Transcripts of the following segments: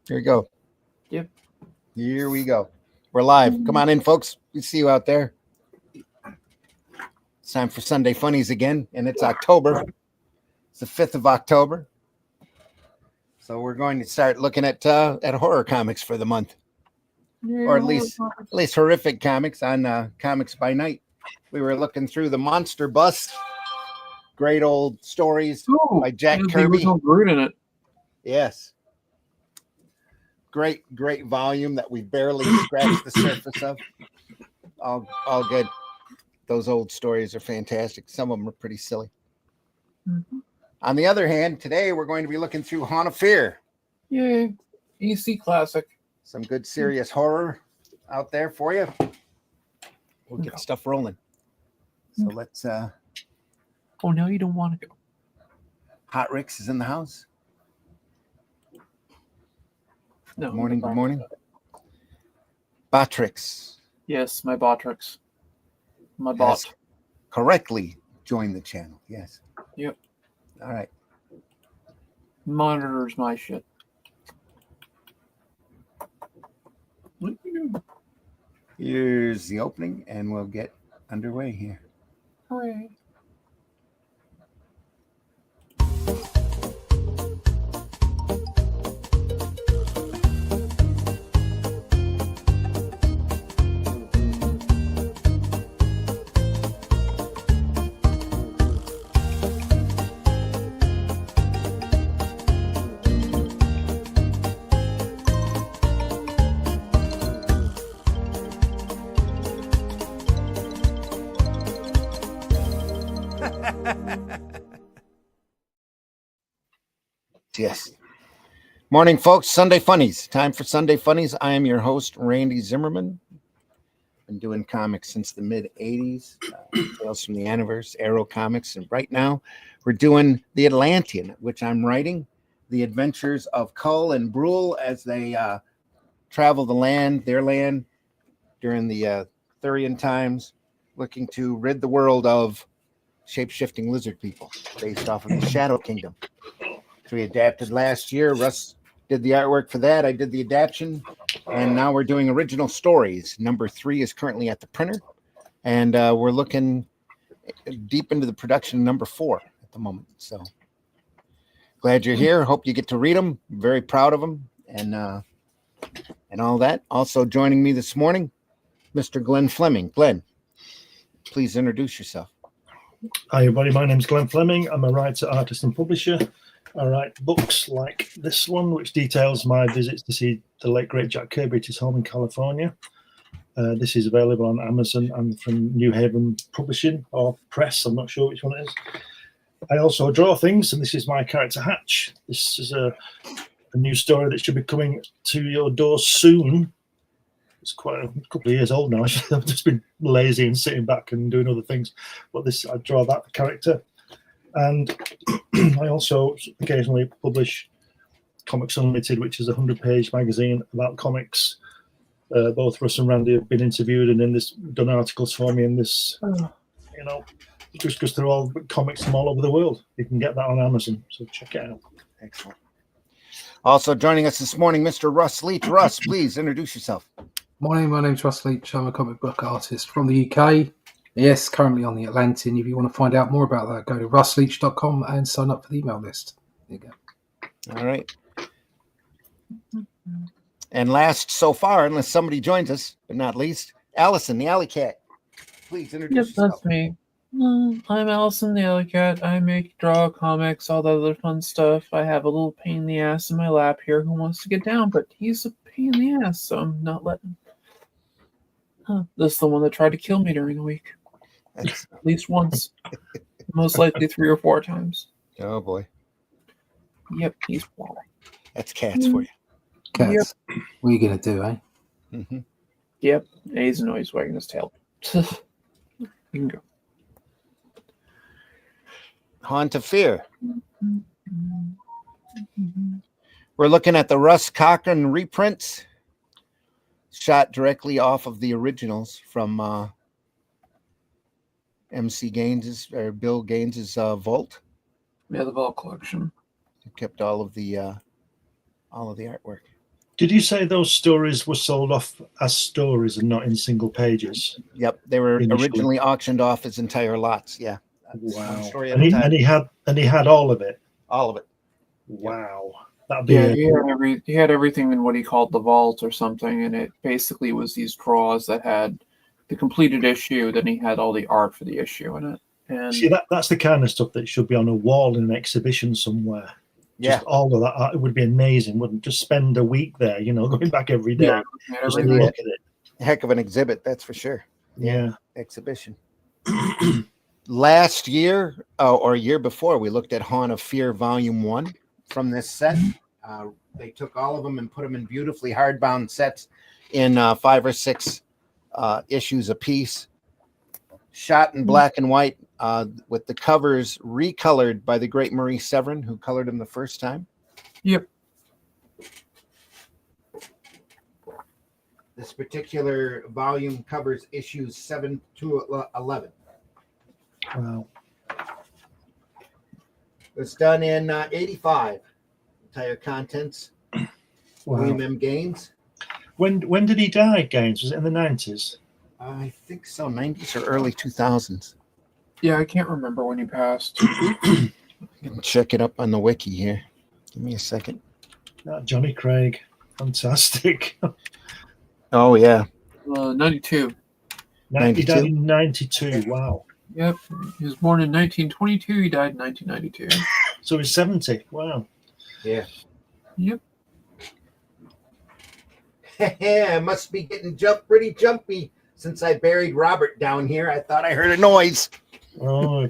Here we go. Yep. Here we go. We're live. Come on in, folks. We see you out there. It's time for Sunday Funnies again, and it's October. It's the 5th of October. So we're going to start looking at horror comics for the month, or at least horrific comics on Comics by Night. We were looking through the Monster Bus, great old stories by Jack Kirby. Groot in it. Yes. Great volume that we barely scratched the surface of. All good. Those old stories are fantastic. Some of them are pretty silly. Mm-hmm. On the other hand, today we're going to be looking through Haunt of Fear. Yay. EC classic. Some good serious horror out there for you. We'll get stuff rolling. So let's Oh, no, you don't want to go. Hot Ricks is in the house. No. Good morning. Botrix. Yes, my Botrix. My bot. Correctly joined the channel. Yes. Yep. All right. Monitors my shit. What are you doing? Here's the opening, and we'll get underway here. Hooray. Yes. Morning, folks. Sunday Funnies. Time for Sunday Funnies. I am your host, Randy Zimmerman. Been doing comics since the mid-'80s. Tales from the Universe, Arrow Comics. And right now, we're doing The Atlantean, which I'm writing. The adventures of Cull and Brule as they travel their land, during the Thurian times, looking to rid the world of shape-shifting lizard people based off of the Shadow Kingdom. We adapted last year. Russ did the artwork for that. I did the adaptation, and now we're doing original stories. Number 3 is currently at the printer, and we're looking deep into the production of number 4 at the moment. So glad you're here. Hope you get to read them. Very proud of them, and all that. Also joining me this morning, Mr. Glenn Fleming. Glenn, please introduce yourself. Hi, everybody. My name's Glenn Fleming. I'm a writer, artist, and publisher. I write books like this one, which details my visits to see the late, great Jack Kirby at his home in California. This is available on Amazon and from New Haven Publishing or Press. I'm not sure which one it is. I also draw things, and this is my character Hatch. This is a new story that should be coming to your door soon. It's quite a couple of years old now. I've just been lazy and sitting back and doing other things. But I draw that character. And I also occasionally publish Comics Unlimited, which is a 100-page magazine about comics. Both Russ and Randy have been interviewed and done articles for me in this, just goes through all comics from all over the world. You can get that on Amazon, so check it out. Excellent. Also joining us this morning, Mr. Russ Leach. Russ, please introduce yourself. Morning, my name's Russ Leach. I'm a comic book artist from the UK. Yes, currently on the Atlantean. If you want to find out more about that, go to russleach.com and sign up for the email list. There you go. All right. And last so far, unless somebody joins us, but not least, Allison, the Alley Cat. Please introduce yourself. That's me. I'm Allison, the Alley Cat. I draw comics, all that other fun stuff. I have a little pain in the ass in my lap here who wants to get down, but he's a pain in the ass, so I'm not letting him. This is the one that tried to kill me during the week. At least once. Most likely 3 or 4 times. Oh, boy. Yep, he's wild. That's cats for you. Cats. Yep. What are you going to do, eh? Mm-hmm. Yep, he's always wagging his tail. You can go. Haunt of Fear. We're looking at the Russ Cochran reprints, shot directly off of the originals from MC Gaines's or Bill Gaines's vault. Yeah, the vault collection. He kept all of the artwork. Did you say those stories were sold off as stories and not in single pages? Yep, they were Initially. originally auctioned off as entire lots. Yeah. Wow. One story at And a he, time. and he had all of it. All of it. Wow. That'd be Yeah, he had everything in what he called the vault or something, and it basically was these drawers that had the completed issue. Then he had all the art for the issue in it. And see that's the kind of stuff that should be on a wall in an exhibition somewhere. Yeah. Just all of that art. It would be amazing. Wouldn't just spend a week there, going back every day. yeah, he had Just to everything. look at it. Heck of an exhibit, that's for sure. Yeah. Exhibition. Last year or year before, we looked at Haunt of Fear Volume 1 from this set. They took all of them and put them in beautifully hardbound sets in 5 or 6 issues apiece. Shot in black and white with the covers recolored by the great Marie Severin, who colored them the first time. Yep. This particular volume covers issues 7 to 11. Wow. It was done in 85. Entire contents. Wow. William M. Gaines. When did he die, Gaines? Was it in the 90s? I think so, 90s or early 2000s. Yeah, I can't remember when he passed. I can check it up on the wiki here. Give me a second. Johnny Craig. Fantastic. Oh, yeah. 92. He 92? died in 92. Wow. Yep. He was born in 1922. He died in 1992. So he's 70. Wow. Yeah. Yep. I must be getting pretty jumpy since I buried Robert down here. I thought I heard a noise. Oh,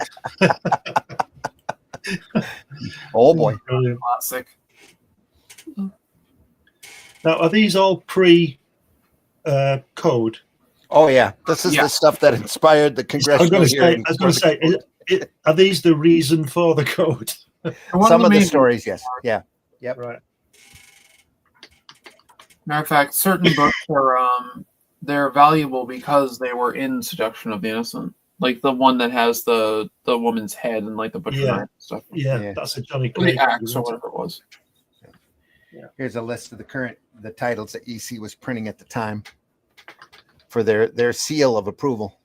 Oh, boy. brilliant. Classic. Now, are these all pre-code? Oh, yeah. This is Yeah. the stuff that inspired the I was congressional going to say, hearings. are these the reason for the code? Some of the main- stories, yes. Yeah. Right. Matter of fact, certain books are they're valuable because they were in Seduction of the Innocent, like the one that has the woman's head and like the butcher Yeah. knife and stuff, Yeah, Yeah. that's a Johnny or Craig. the axe or whatever it was. Here's a list of the titles that EC was printing at the time for their seal of approval.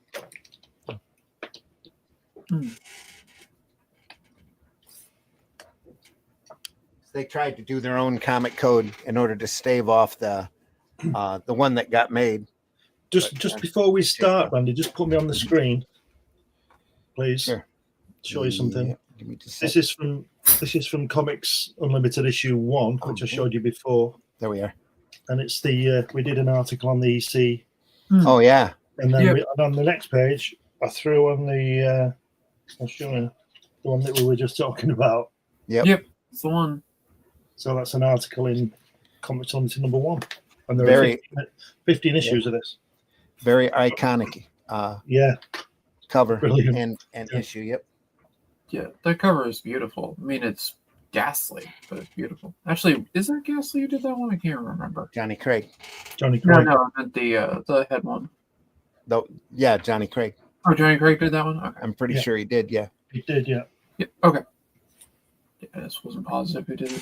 They tried to do their own comic code in order to stave off the one that got made. Just before we start, Randy, just put me on the screen, please. Sure. Show you something. Yeah, give me just a This sec. is from Comics Unlimited issue 1, which I Okay. showed you before, There we are. and it's the we did an article on the EC, Oh yeah. and then Yep. and on the next page I threw on the I'll show you the one that we were just talking about. Yep, it's the one. So that's an article in Comics Unlimited number 1, and there Very- are 15 issues of this. Very iconic Yeah, cover Brilliant. and Yeah. issue. Yep. Yeah, that cover is beautiful. I mean, it's ghastly, but it's beautiful. Actually, is that ghastly who did that one? I can't remember. Johnny Craig. Johnny No, Craig. no, I meant the head one. Though yeah, Johnny Craig. Oh, Johnny Craig did that one. Okay. I'm pretty Yeah. sure he did, yeah. He did, yeah. Yeah. Okay. Yeah, I just wasn't positive who did it.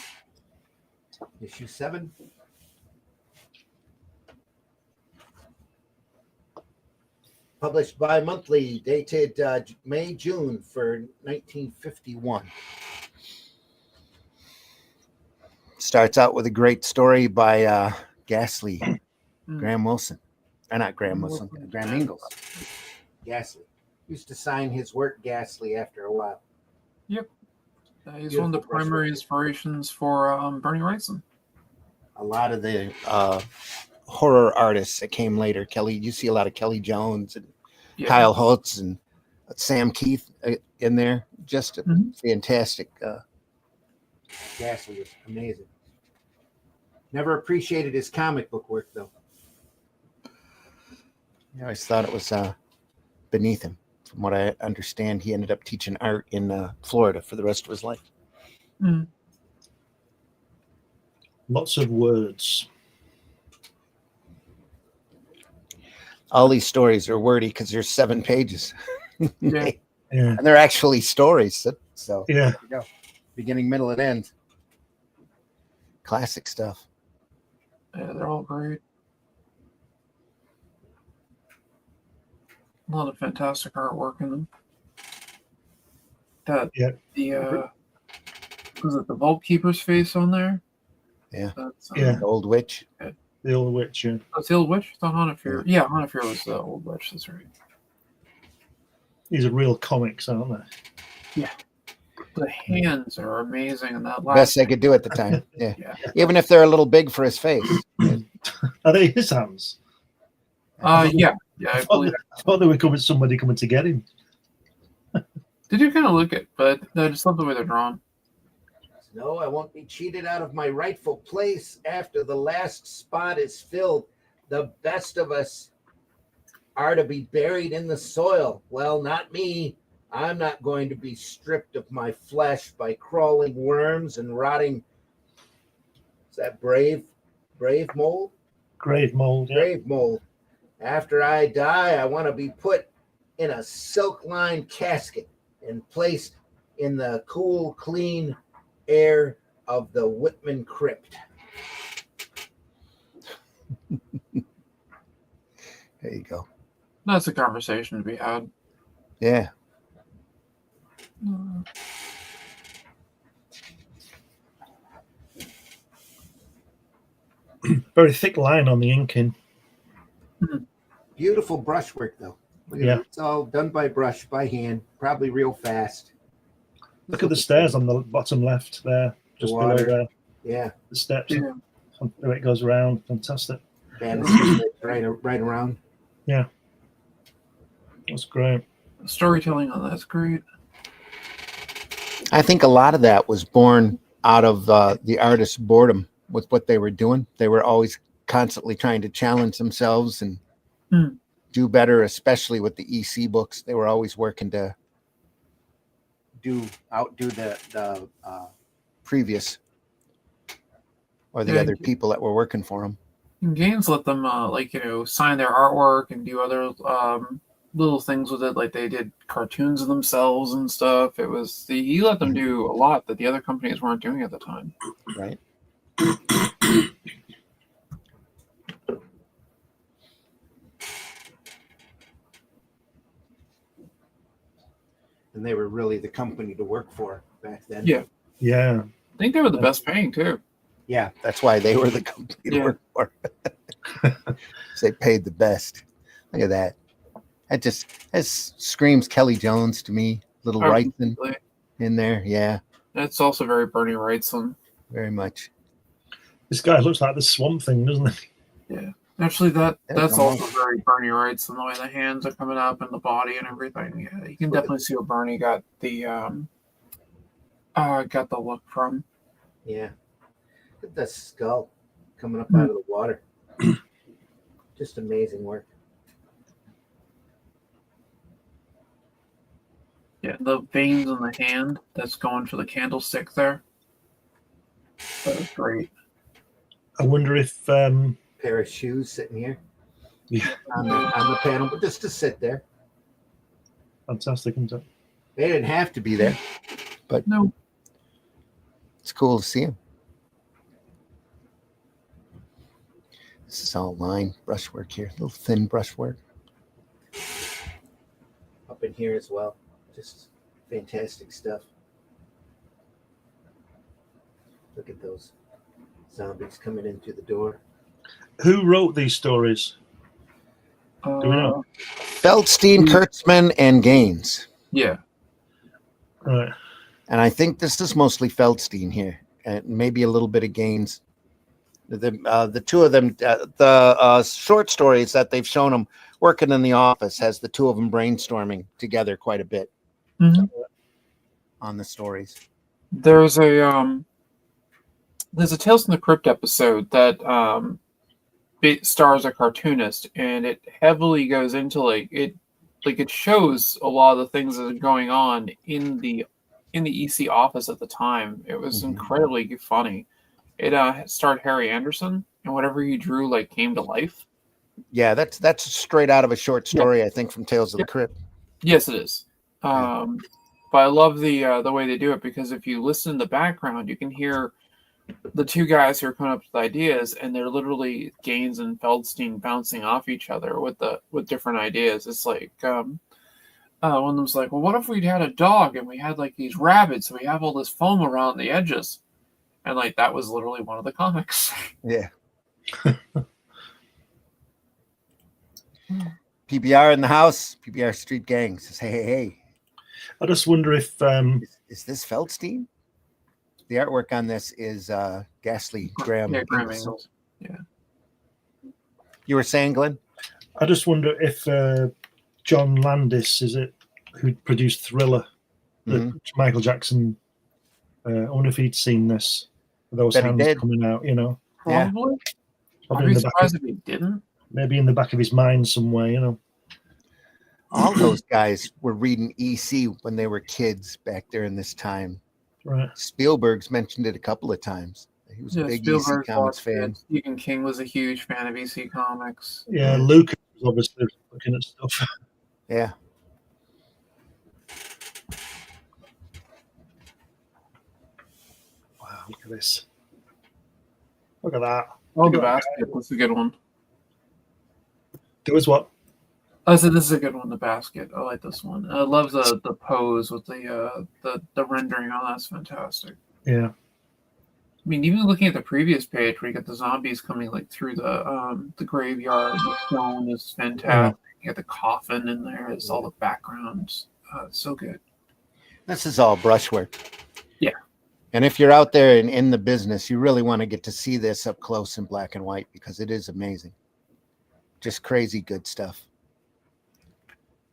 Issue 7. Published bi-monthly, dated May, June for 1951. Starts out with a great story by Ghastly, Graham Wilson. Or not Graham Wilson, Graham Ingels. Ghastly. Used to sign his work Ghastly after a while. He's one of the primary inspirations for Bernie Wrightson. A lot of the horror artists that came later, Kelly, you see a lot of Kelly Jones and Yeah. Kyle Holtz and Sam Keith in there. Just a Mhm. fantastic. Ghastly was amazing. Never appreciated his comic book work, though. I always thought it was beneath him. From what I understand, he ended up teaching art in Florida for the rest of his life. Mm. Lots of words. All these stories are wordy because there's 7 pages. Yeah. Yeah. And they're actually stories. So Yeah. there you go. Beginning, middle, and end. Classic stuff. Yeah, they're all great. A lot of fantastic artwork in them. That Yeah. the was it the Vault Keeper's face on there? Yeah. That's, Yeah. The old witch. The old witch. Yeah. That's the old witch. I thought Hanafir. Yeah, Hanafir was the old witch. That's right. These are real comics, aren't they? The hands are amazing, and that Best last. they could do at the time. Yeah. Yeah. Even if they're a little big for his face. Are they his hands? Yeah. I believe. I thought they were somebody coming to get him. They do kind of look it, but I just love the way they're drawn. No, I won't be cheated out of my rightful place after the last spot is filled. The best of us are to be buried in the soil. Well, not me. I'm not going to be stripped of my flesh by crawling worms and rotting. Is that brave mold? Grave mold. Yeah. Grave mold. After I die, I want to be put in a silk-lined casket and placed in the cool, clean air of the Whitman crypt. There you go. That's a conversation to be had. Yeah. Very thick line on the inking. Beautiful brushwork, though. Look at Yeah. it. It's all done by brush, by hand, probably real fast. Look at the stairs on the bottom left there, just below Water. there. Yeah. The steps. Yeah. The way it goes around. Fantastic. Banisters right around. That's great. The storytelling on that's great. I think a lot of that was born out of the artist's boredom with what they were doing. They were always constantly trying to challenge themselves and do better, especially with the EC books. They were always working to outdo the previous or the Yeah, other people that were working for them. And Gaines let them sign their artwork and do other little things with it, like they did cartoons of themselves and stuff. He let them do a lot that the other companies weren't doing at the time. Right. And they were really the company to work for back then. Yeah. Yeah. I think they were the best paying too. Yeah, that's why they were the company to work for. They paid the best. Look at that. That screams Kelly Jones to me. Little Wrightson in there. Yeah, That's also very Bernie Wrightson. very much. This guy looks like the Swamp Thing, doesn't he? Yeah. Actually, that's almost- also very Bernie Wrightson, the way the hands are coming up and the body and everything. Yeah, you can definitely see where Bernie got the look from. Yeah. Look at the skull coming up out of the water. Just amazing work. Yeah, the veins on the hand that's going for the candlestick there. That was great. I wonder if Pair of shoes sitting here yeah, on the panel, but just to sit there. fantastic, isn't it? They didn't have to be there. No. It's cool to see them. This is all line brushwork here, little thin brushwork. Up in here as well. Just fantastic stuff. Look at those zombies coming in through the door. Who wrote these stories? Do we know? Feldstein, Kurtzman, and Gaines. Yeah. Right. And I think this is mostly Feldstein here, and maybe a little bit of Gaines. The two of them, the short stories that they've shown them working in the office has the two of them brainstorming together quite a bit on the stories. There's a Tales from the Crypt episode that stars a cartoonist, and it heavily goes into it shows a lot of the things that are going on in the EC office at the time. It was incredibly funny. It starred Harry Anderson, and whatever he drew came to life. Yeah, that's straight out of a short story, I think, from Tales of the Crypt. Yes, it is. But I love the way they do it, because if you listen in the background, you can hear the two guys who are coming up with ideas, and they're literally Gaines and Feldstein bouncing off each other with different ideas. It's like one of them's like, well, what if we'd had a dog and we had like these rabbits, so we have all this foam around the edges, and like that was literally one of the comics. Yeah. PBR in the house. PBR Street Gang says, hey. I just wonder if Is this Feldstein? The artwork on this is Ghastly Graham. Yeah, Graham Ingels. Ingels. Yeah. You were saying, Glenn? I just wonder if John Landis is it who produced Thriller, the Michael Jackson. I wonder if he'd seen this. Those Bet he hands did. coming out, you know. Yeah. Probably. Probably I'd in be the back surprised of, if he didn't. maybe in the back of his mind somewhere, you know. All those guys were reading EC when they were kids back there in this time. Right. Spielberg's mentioned it a couple of times. He was a big Spielberg EC Comics watched fan. it. Stephen King was a huge fan of EC Comics. Yeah, Lucas was obviously looking at stuff. Yeah. Wow, look at this. Look at that. Oh, Look the at that basket was a good one. There was what? I said this is a good one. The basket. I like this one. I love the pose with the rendering. Oh, that's fantastic. Yeah. I mean, even looking at the previous page where you get the zombies coming like through the graveyard, the stone is fantastic. You got the coffin in there. It's all the backgrounds. It's so good. This is all brushwork. Yeah. And if you're out there and in the business, you really want to get to see this up close in black and white because it is amazing. Just crazy good stuff.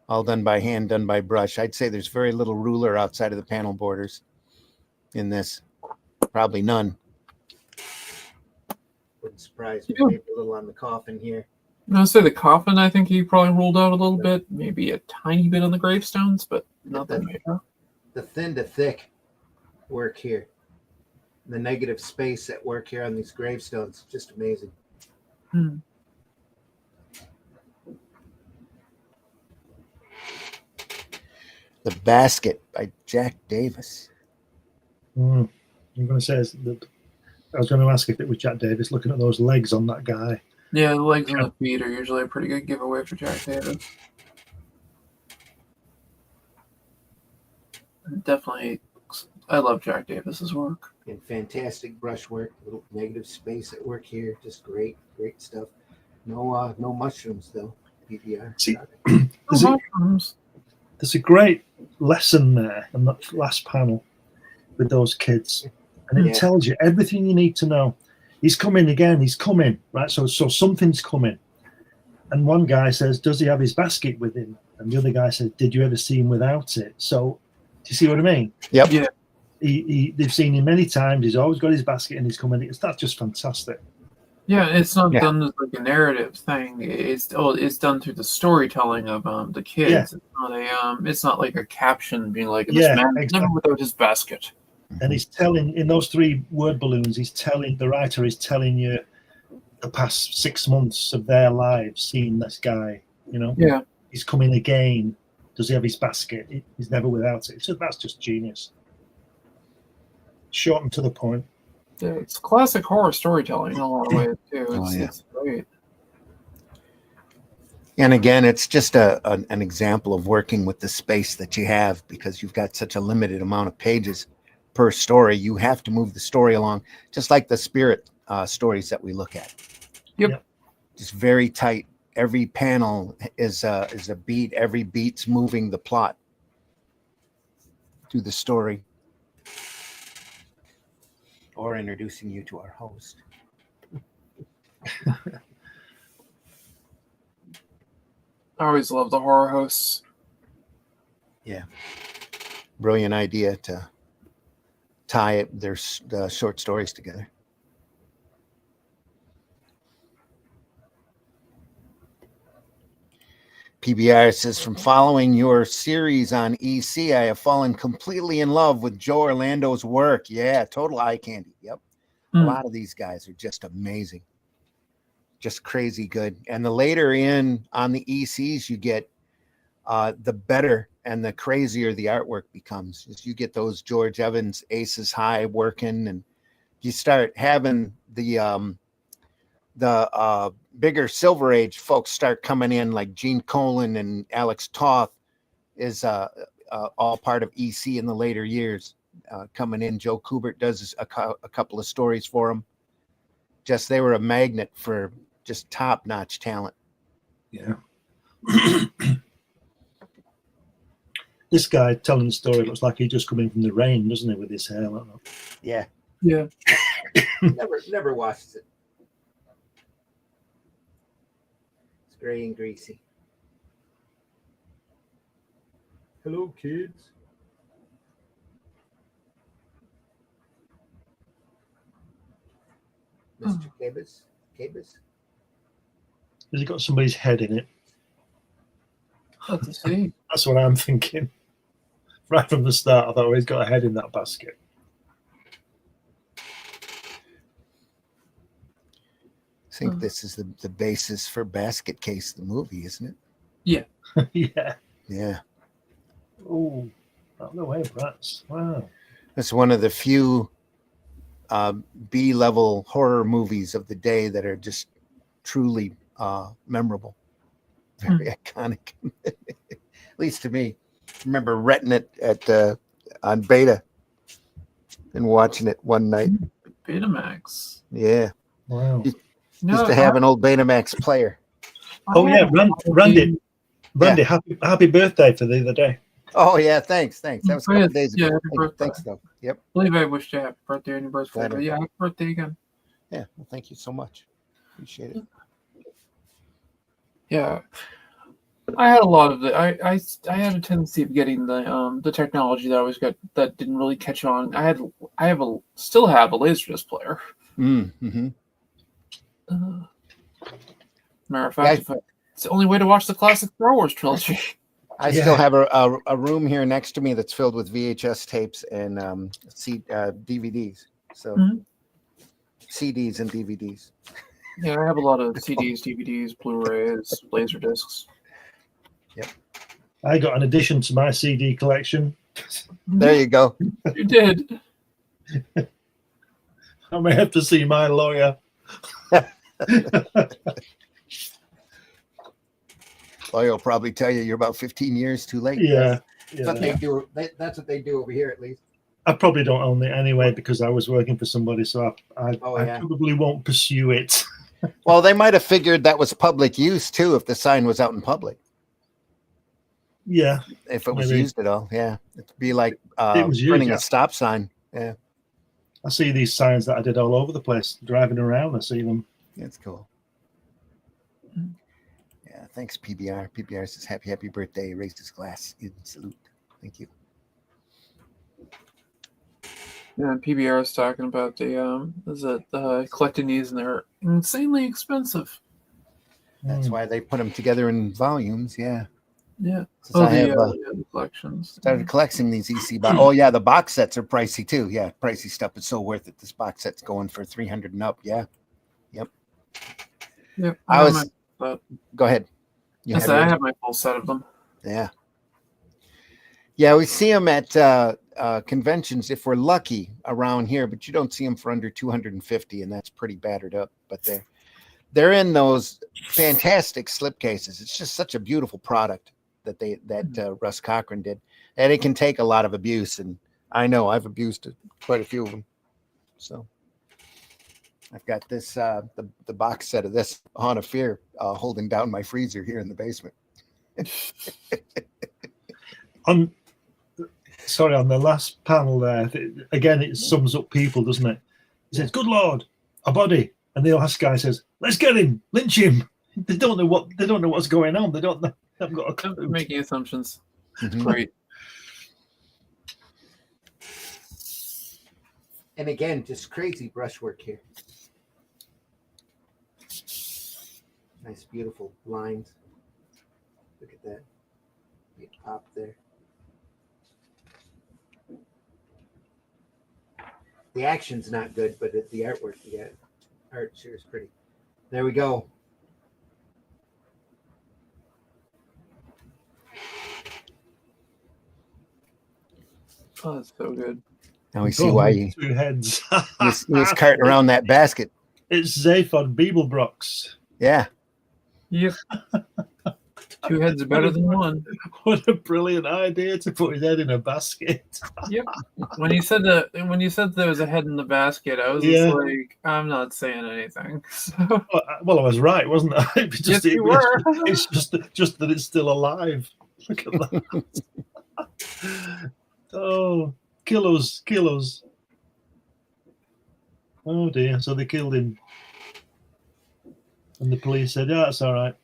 All done by hand, done by brush. I'd say there's very little ruler outside of the panel borders in this. Probably none. Wouldn't surprise me. Yeah. Maybe a little on the coffin here. I'll say the coffin, I think he probably ruled out a little bit. Maybe a tiny bit on the gravestones, but nothing major. The thin to thick work here. The negative space at work here on these gravestones. Just amazing. Hmm. The Basket by Jack Davis. I'm going to say that I was going to ask if it was Jack Davis looking at those legs on that guy. Yeah, the legs and the feet are usually a pretty good giveaway for Jack Davis. Definitely, I love Jack Davis's work. And fantastic brushwork, little negative space at work here. Just great stuff. No mushrooms though. PBR. See, Mushrooms. there's a great lesson there in that last panel with those kids, and it tells you everything you need to know. He's coming again. He's coming, right? So something's coming. And one guy says, "Does he have his basket with him?" And the other guy says, "Did you ever see him without it?" So, do you see what I mean? Yep. Yeah. They've seen him many times. He's always got his basket, and he's coming. That's just fantastic. Yeah, it's not done as like a narrative thing. It's done through the storytelling of the kids. Yeah. It's not like a caption being like, "This Yeah, man exactly. never without his basket." And he's telling in those 3 word balloons. The writer is telling you the past 6 months of their lives, seeing this guy. You know, Yeah. he's coming again. Does he have his basket? He's never without it. So that's just genius. Short and to the point. Yeah, it's classic horror storytelling in a lot of ways too. Oh, yeah. It's great. And again, it's just an example of working with the space that you have because you've got such a limited amount of pages per story. You have to move the story along, just like the spirit stories that we look at. Yep. Just very tight. Every panel is a beat. Every beat's moving the plot through the story. Or introducing you to our host. I always love the horror hosts. Yeah. Brilliant idea to tie their short stories together. PBR says, from following your series on EC, I have fallen completely in love with Joe Orlando's work. Yeah, total eye candy. Yep. A lot of these guys are just amazing. Just crazy good. And the later in on the ECs you get, the better and the crazier the artwork becomes. As you get those George Evans Aces High working and you start having the bigger Silver Age folks start coming in, like Gene Colan and Alex Toth is all part of EC in the later years, coming in. Joe Kubert does a couple of stories for him. Just they were a magnet for just top-notch talent. Yeah. This guy telling the story looks like he just come in from the rain, doesn't he, with his hair like that? Yeah. Yeah. Never washes it. It's gray and greasy. Hello, kids. Mr. Cabus? Has he got somebody's head in it? Let's see. That's what I'm thinking. Right from the start, I thought, oh, he's got a head in that basket. I think this is the basis for Basket Case, the movie, isn't it? Yeah. Yeah. Yeah. Oh, no way, brats. Wow. It's one of the few B-level horror movies of the day that are just truly memorable. Very iconic. At least to me. I remember renting it at on Beta and watching it one night. Betamax. Yeah. Wow. Used to have an old Betamax player. Oh, yeah, Randy, happy birthday for the other day. Oh, yeah, thanks. That was a couple days ago. Yeah, happy birthday. Thanks, though. Yep. I believe I wished you happy birthday on your birthday. Flattered. But yeah, happy birthday again. Yeah, well, thank you so much. Appreciate it. Yeah. I had a lot of the I had a tendency of getting the technology that I always got that didn't really catch on. Still have a Laserdisc player. Mm-hmm. Matter of fact, it's the only way to watch the classic Star Wars trilogy. I still have a room here next to me that's filled with VHS tapes and DVDs. So CDs and DVDs. Yeah, I have a lot of CDs, DVDs, Blu-rays, Laserdiscs. Yep. I got an addition to my CD collection. There you go. You did. I may have to see my lawyer. Well, he'll probably tell you you're about 15 years too late. Yeah. That's what they do. That's what they do over here, at least. I probably don't own it anyway because I was working for somebody, so I yeah. probably won't pursue it. Well, they might have figured that was public use too if the sign was out in public. Yeah. If it was maybe. used at all, yeah. It'd be like Used, printing yeah. a stop sign. Yeah. I see these signs that I did all over the place, driving around. I see them. That's cool. Yeah, thanks, PBR. PBR says, happy birthday. Raised his glass in salute. Thank you. Yeah, PBR is talking about the collecting these, and they're insanely expensive. That's why they put them together in volumes. Yeah. Yeah. The collections. Started collecting these EC box. Oh yeah, the box sets are pricey too. Yeah, pricey stuff is so worth it. This box set's going for $300 and up. Yeah. Yep. Yep. Go ahead. I have my full set of them. Yeah. Yeah, we see them at conventions if we're lucky around here, but you don't see them for under 250, and that's pretty battered up. But they're in those fantastic slipcases. It's just such a beautiful product that Russ Cochran did, and it can take a lot of abuse. And I know I've abused quite a few of them. So I've got this the box set of this Haunt of Fear holding down my freezer here in the basement. On the last panel there, again, it sums up people, doesn't it? He says, "Good Lord, a body," and the last guy says, "Let's get him, lynch him." They don't know what's going on. They haven't got a clue. They're making assumptions. Mm-hmm. Great. And again, just crazy brushwork here. Nice, beautiful lines. Look at that. Big pop there. The action's not good, but the artwork, art sure is pretty. There we go. Oh, that's so good. Now we see why he Two heads. was carting around that basket. It's Zaphod Beeblebrox. Yeah. Yep. 2 heads are better than one. What a brilliant idea to put his head in a basket. Yep. When you said there was a head in the basket, I was Yeah. just like, I'm not saying anything. So, Well, I was right, wasn't I? yes, you were. It's just that it's still alive. Look at that. Oh, kilos. Oh dear. So they killed him. And the police said, "Yeah, that's all right."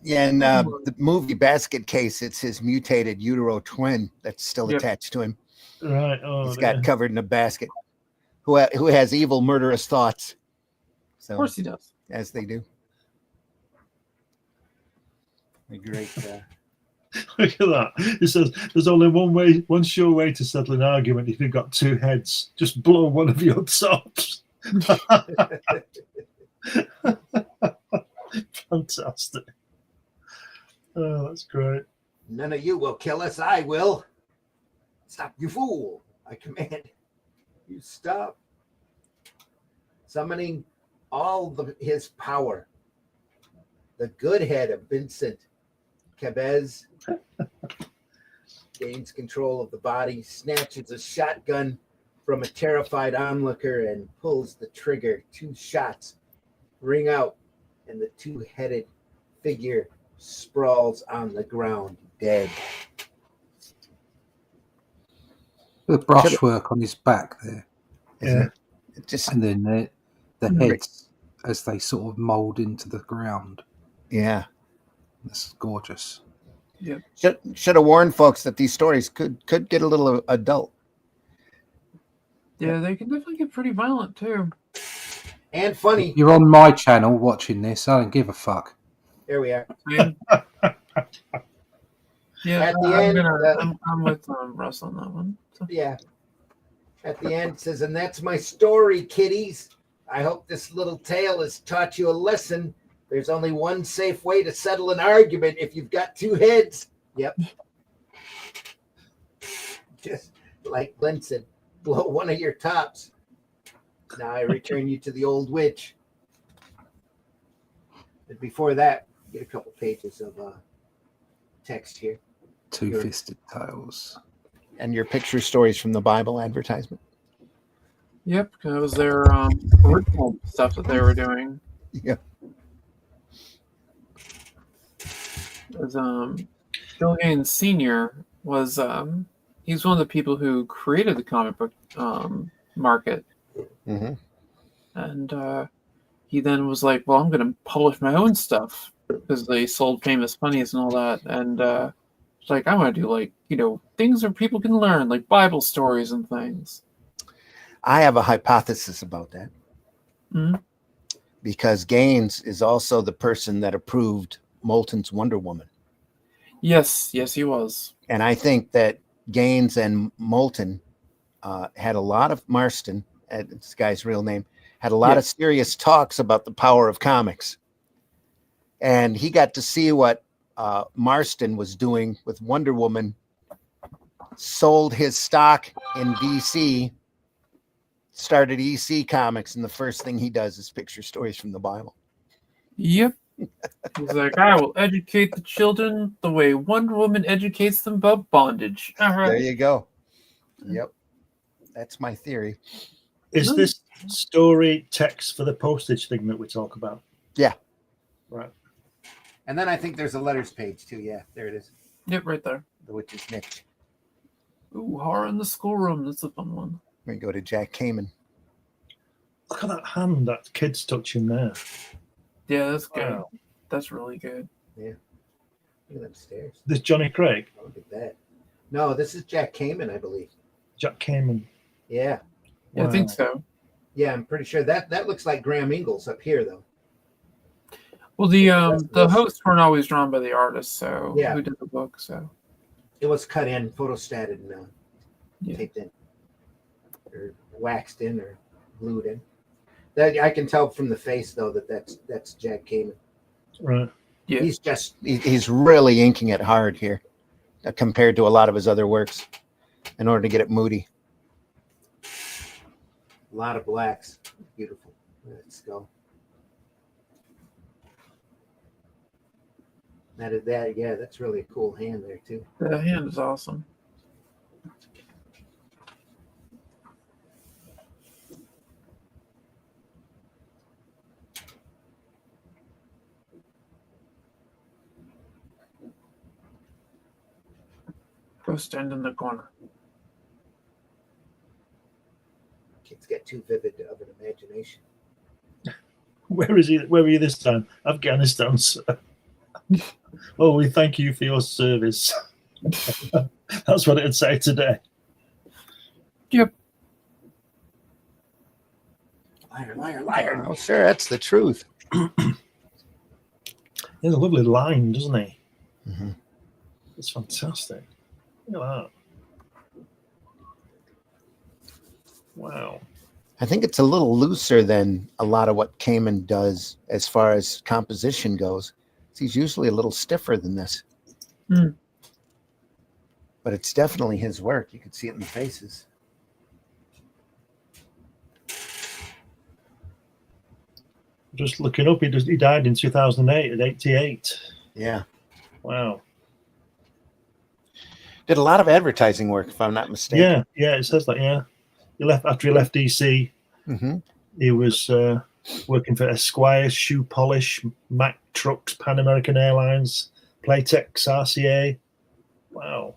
Yeah, and the movie Basket Case, it's his mutated utero twin that's still Yep. attached to him. Right. Oh, He's dear. got covered in a basket. Who has evil, murderous thoughts. So, Of course he does. as they do. A great. Look at that. It says there's only one sure way to settle an argument if you've got 2 heads. Just blow one of your tops. Fantastic. Oh, that's great. None of you will kill us. I will. Stop, you fool. I command. You stop. Summoning all his power. The good head of Vincent Cabez gains control of the body, snatches a shotgun from a terrified onlooker, and pulls the trigger. 2 shots ring out, and the 2-headed figure sprawls on the ground, dead. The brushwork on his back there, Yeah. It just, and then the heads as they sort of mould into the ground. yeah. That's gorgeous. Should have warned folks that these stories could get a little adult. Yeah, they can definitely get pretty violent too. And funny. You're on my channel watching this. I don't give a fuck. There we are. Yeah, At the end, I'm with Russ on that one. So. Yeah. At the end it says, and that's my story, kiddies. I hope this little tale has taught you a lesson. There's only one safe way to settle an argument if you've got 2 heads. Yep. Just like Glenn said, blow one of your tops. Now I return you to the old witch. But before that, get a couple pages of text here. 2-fisted tails. And your picture stories from the Bible advertisement. Yep, that was their original stuff that they were doing. Yeah. As Bill Gaines Sr. was he's one of the people who created the comic book market. Mm-hmm. And he then was like, well, I'm going to publish my own stuff because they sold Famous Funnies and all that. And it's like, I want to do, like, things where people can learn, like Bible stories and things. I have a hypothesis about that. Mm-hmm. Because Gaines is also the person that approved Moulton's Wonder Woman. Yes, he was. And I think that Gaines and Moulton had a lot of Marston, this guy's real name, had a lot of serious talks about the power of comics. And he got to see what Marston was doing with Wonder Woman, sold his stock in DC, started EC Comics, and the first thing he does is picture stories from the Bible. Yep. He's like, I will educate the children the way Wonder Woman educates them about bondage. All right. There you go. Yep. That's my theory. Is this story text for the postage thing that we talk about? Yeah. Right. And then I think there's a letters page too. Yeah, there it is. Yep, right there. The Witch's Niche. Ooh, Horror in the Schoolroom. That's a fun one. We go to Jack Kamen. Look at that hand that kid's touching there. Yeah, that's good. Wow. That's really good. Yeah. Look at them stairs. This Johnny Craig, Look at that. No, this is Jack Kamen, I believe. Jack Kamen. Yeah. Yeah, I think Wow. so. Yeah, I'm pretty sure that looks like Graham Ingels up here, though. Well, the hosts weren't always drawn by the artist, so Yeah. who did the book? So It was cut in, photostated, and Yeah. taped in, or waxed in, or glued in. That I can tell from the face, though, that's Jack Kamen. Right. Yeah. He's really inking it hard here, compared to a lot of his other works, in order to get it moody. A lot of blacks. Beautiful. Let's go. Yeah, that's really a cool hand there too. The hand is awesome. Go stand in the corner. Kid's got too vivid of an imagination. Where is he? Where were you this time? Afghanistan, sir. Oh, we thank you for your service. That's what it'd say today. Yep. Liar, liar, liar. Oh, sure, that's the truth. He has a lovely line, doesn't he? Mm-hmm. It's fantastic. Look at that. Wow. I think it's a little looser than a lot of what Kamen does as far as composition goes. He's usually a little stiffer than this. Hmm. But it's definitely his work. You can see it in the faces. Just looking up, he died in 2008 at 88. Yeah. Wow. Did a lot of advertising work, if I'm not mistaken. Yeah, it says that, yeah. After he left DC, Mm-hmm. he was working for Esquire, Shoe Polish, Mack Trucks, Pan American Airlines, Playtex, RCA. Wow.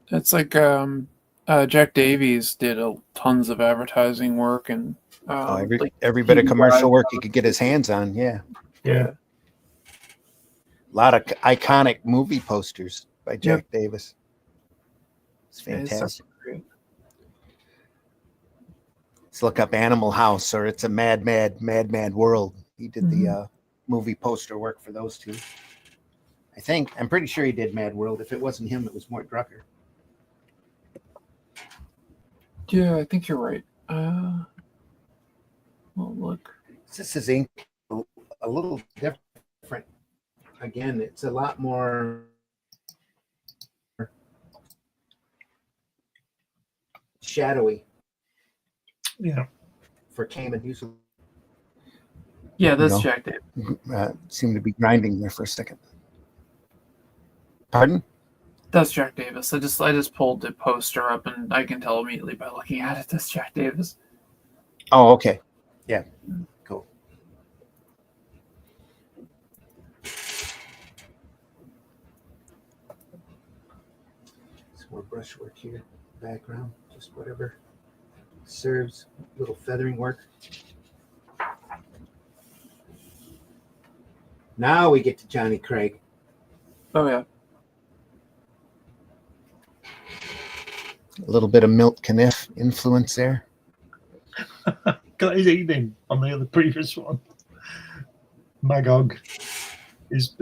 It's like Jack Davies did tons of advertising work and every bit of commercial work he could get his hands on. Yeah. Yeah. A lot of iconic movie posters by Jack Davis. It's fantastic. Let's look up Animal House or It's a Mad, Mad, Mad, Mad World. He did the movie poster work for those two. I'm pretty sure he did Mad World. If it wasn't him, it was Mort Drucker. Yeah, I think you're right. Well, look. This is ink a little different. Again, it's a lot more shadowy. Yeah. For Kamen, usually. Yeah, that's Jack Davis. Seemed to be grinding there for a second. Pardon? That's Jack Davis. I just pulled the poster up and I can tell immediately by looking at it that's Jack Davis. Oh, okay. Yeah. Cool. Some more brushwork here. Background. Just whatever serves. Little feathering work. Now we get to Johnny Craig. Oh, yeah. A little bit of Milt Caniff influence there. He's eating on the previous one. Magog. His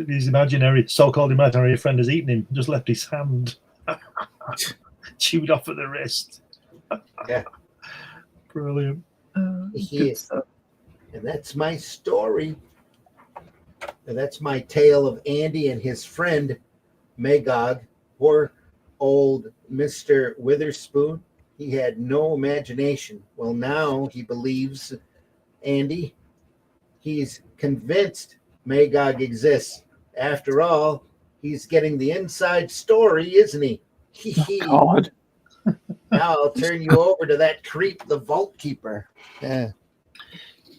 so-called imaginary friend has eaten him, just left his hand chewed off at the wrist. Yeah. Brilliant. Yes. And that's my story. And that's my tale of Andy and his friend Magog. Poor old Mr. Witherspoon. He had no imagination. Well, now he believes Andy. He's convinced Magog exists. After all, he's getting the inside story, isn't he? Oh, God. Now I'll turn you over to that creep, the vault keeper. Yeah.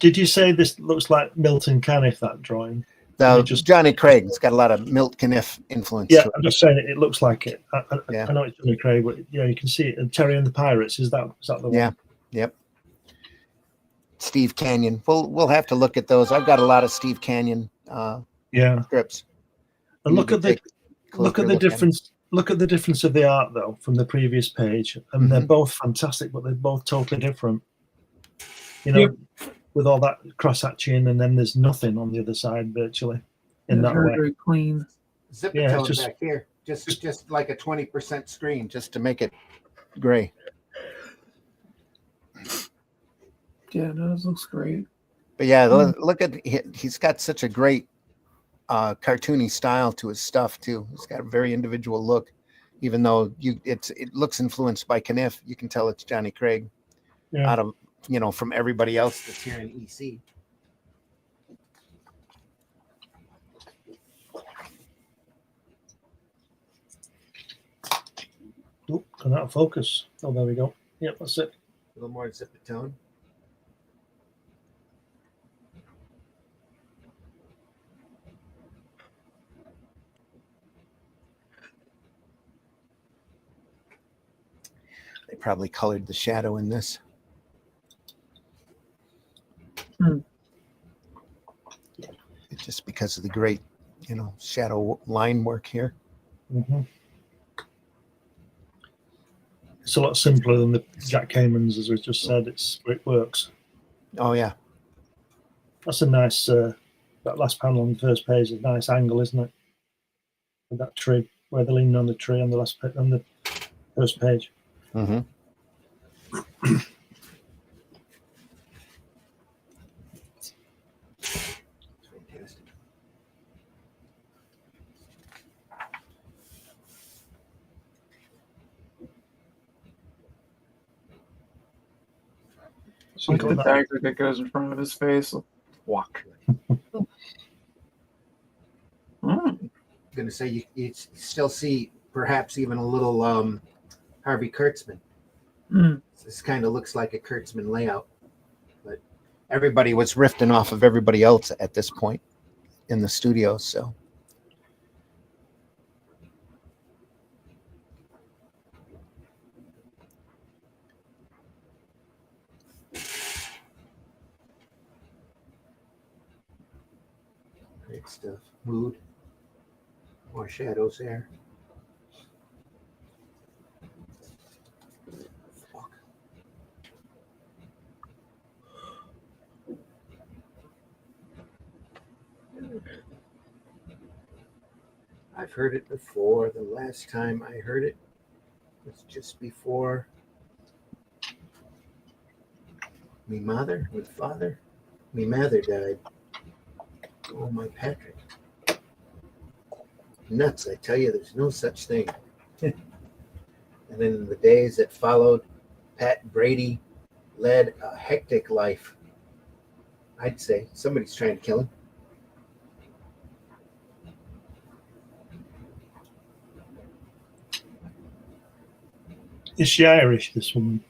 Did you say this looks like Milton Caniff, that drawing? Johnny Craig's got a lot of Milt Caniff influence. Yeah, I'm just saying it looks like it. I Yeah. know it's Johnny Craig, but you can see it. And Terry and the Pirates, is that the one? Yeah. Yep. Steve Canyon. We'll have to look at those. I've got a lot of Steve Canyon strips. And look at the difference. Look at the difference of the art though from the previous page. And they're both fantastic, but they're both totally different. You know, with all that cross hatching, and then there's nothing on the other side virtually in that way. Very clean. Zip it back here. Just like a 20% screen, just to make it gray. Yeah, no, this looks great. But yeah, look at he's got such a great cartoony style to his stuff too. He's got a very individual look, even though it looks influenced by Caniff. You can tell it's Johnny Craig out of from everybody else that's here in EC. Oop, gone out of focus. Oh, there we go. Yep, that's it. A little more ZPrt. They probably colored the shadow in this. Just because of the great, shadow line work here. Mm-hmm. It's a lot simpler than the Jack Cayman's, as we just said. It works. Oh yeah, that's a nice. That last panel on the first page is a nice angle, isn't it? With that tree, where they're leaning on the tree on the first page. Mm-hmm. Look at the dagger that goes in front of his face. Walk. I'm gonna say you still see perhaps even a little Harvey Kurtzman. This kind of looks like a Kurtzman layout, but everybody was riffing off of everybody else at this point in the studio. So great stuff. Mood, more shadows there. I've heard it before. The last time I heard it was just before me father died. Oh, my Patrick. Nuts, I tell you, there's no such thing. And then in the days that followed, Pat Brady led a hectic life. I'd say somebody's trying to kill him. Is she Irish, this woman?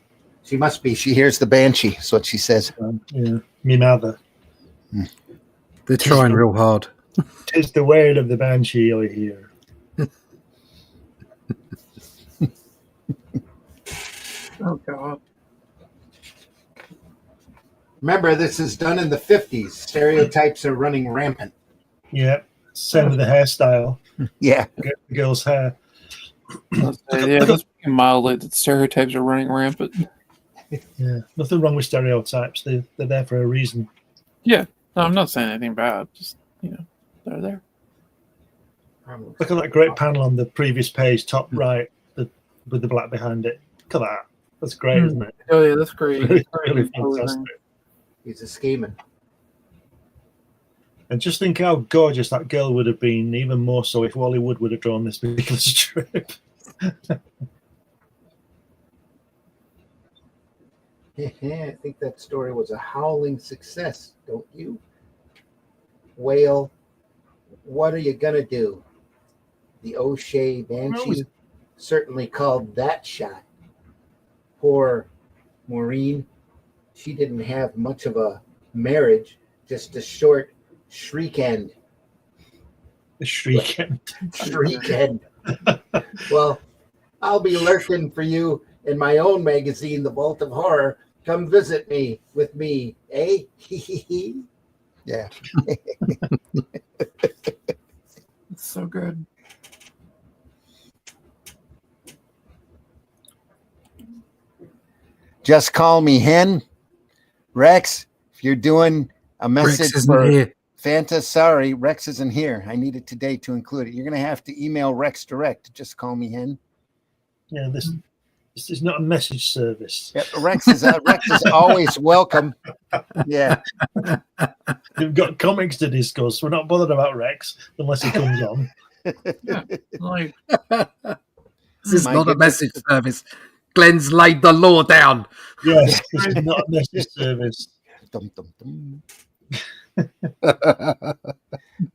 She must be. She hears the banshee. That's what she says. Yeah, me mother. They're trying real hard. Tis the wail of the banshee I hear. Oh, God. Remember, this is done in the 50s. Stereotypes are running rampant. Yeah, same with the hairstyle. Yeah. The girl's hair. Yeah, let's be mildly that stereotypes are running rampant. Yeah, nothing wrong with stereotypes. They're there for a reason. Yeah, no, I'm not saying anything bad. Just, they're there. Look at that great panel on the previous page, top right, with the black behind it. Look at that. That's great, isn't it? Oh, yeah, that's great. Really fantastic. He's a scheming. And just think how gorgeous that girl would have been, even more so if Wally Wood would have drawn this particular strip. I think that story was a howling success, don't you? Whale, what are you going to do? The O'Shea Banshee certainly called that shot. Poor Maureen, she didn't have much of a marriage, just a short shriek end. The shriek end. Shriek end. Well, I'll be lurking for you in my own magazine, The Vault of Horror. Come visit me with me, eh? Yeah. It's so good. Just call me Hen. Rex, if you're doing a message for here. Fanta, sorry, Rex isn't here. I need it today to include it. You're going to have to email Rex direct. Just call me Hen. Yeah, this is not a message service. Yep, Rex is always welcome. Yeah. We've got comics to discuss. We're not bothered about Rex unless he comes on. Yeah, like, This is My not a goodness. message service. Glenn's laid the law down. Yes, this is not a message service. Dum, dum, dum.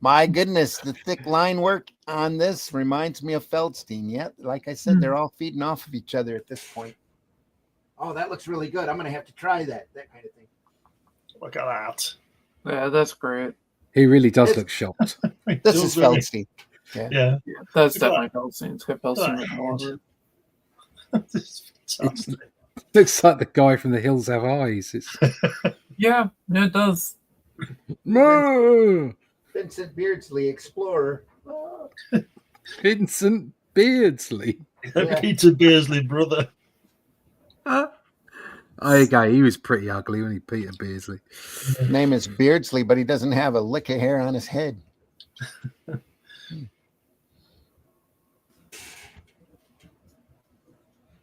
My goodness, the thick line work on this reminds me of Feldstein. Yeah, like I said, they're all feeding off of each other at this point. Oh, that looks really good. I'm going to have to try that kind of thing. Look at that. Yeah, that's great. He really does look shocked. This is Feldstein. Yeah. Yeah, that's Look at definitely Feldstein. It's got Feldstein Look at written all over it. This is fantastic. Looks like the guy from The Hills Have Eyes. It's Yeah, it does. no, Vincent Beardsley, explorer. Vincent Beardsley. Yeah. Peter Beardsley brother. Okay, he was pretty ugly, wasn't he, Peter Beardsley? His name is Beardsley, but he doesn't have a lick of hair on his head.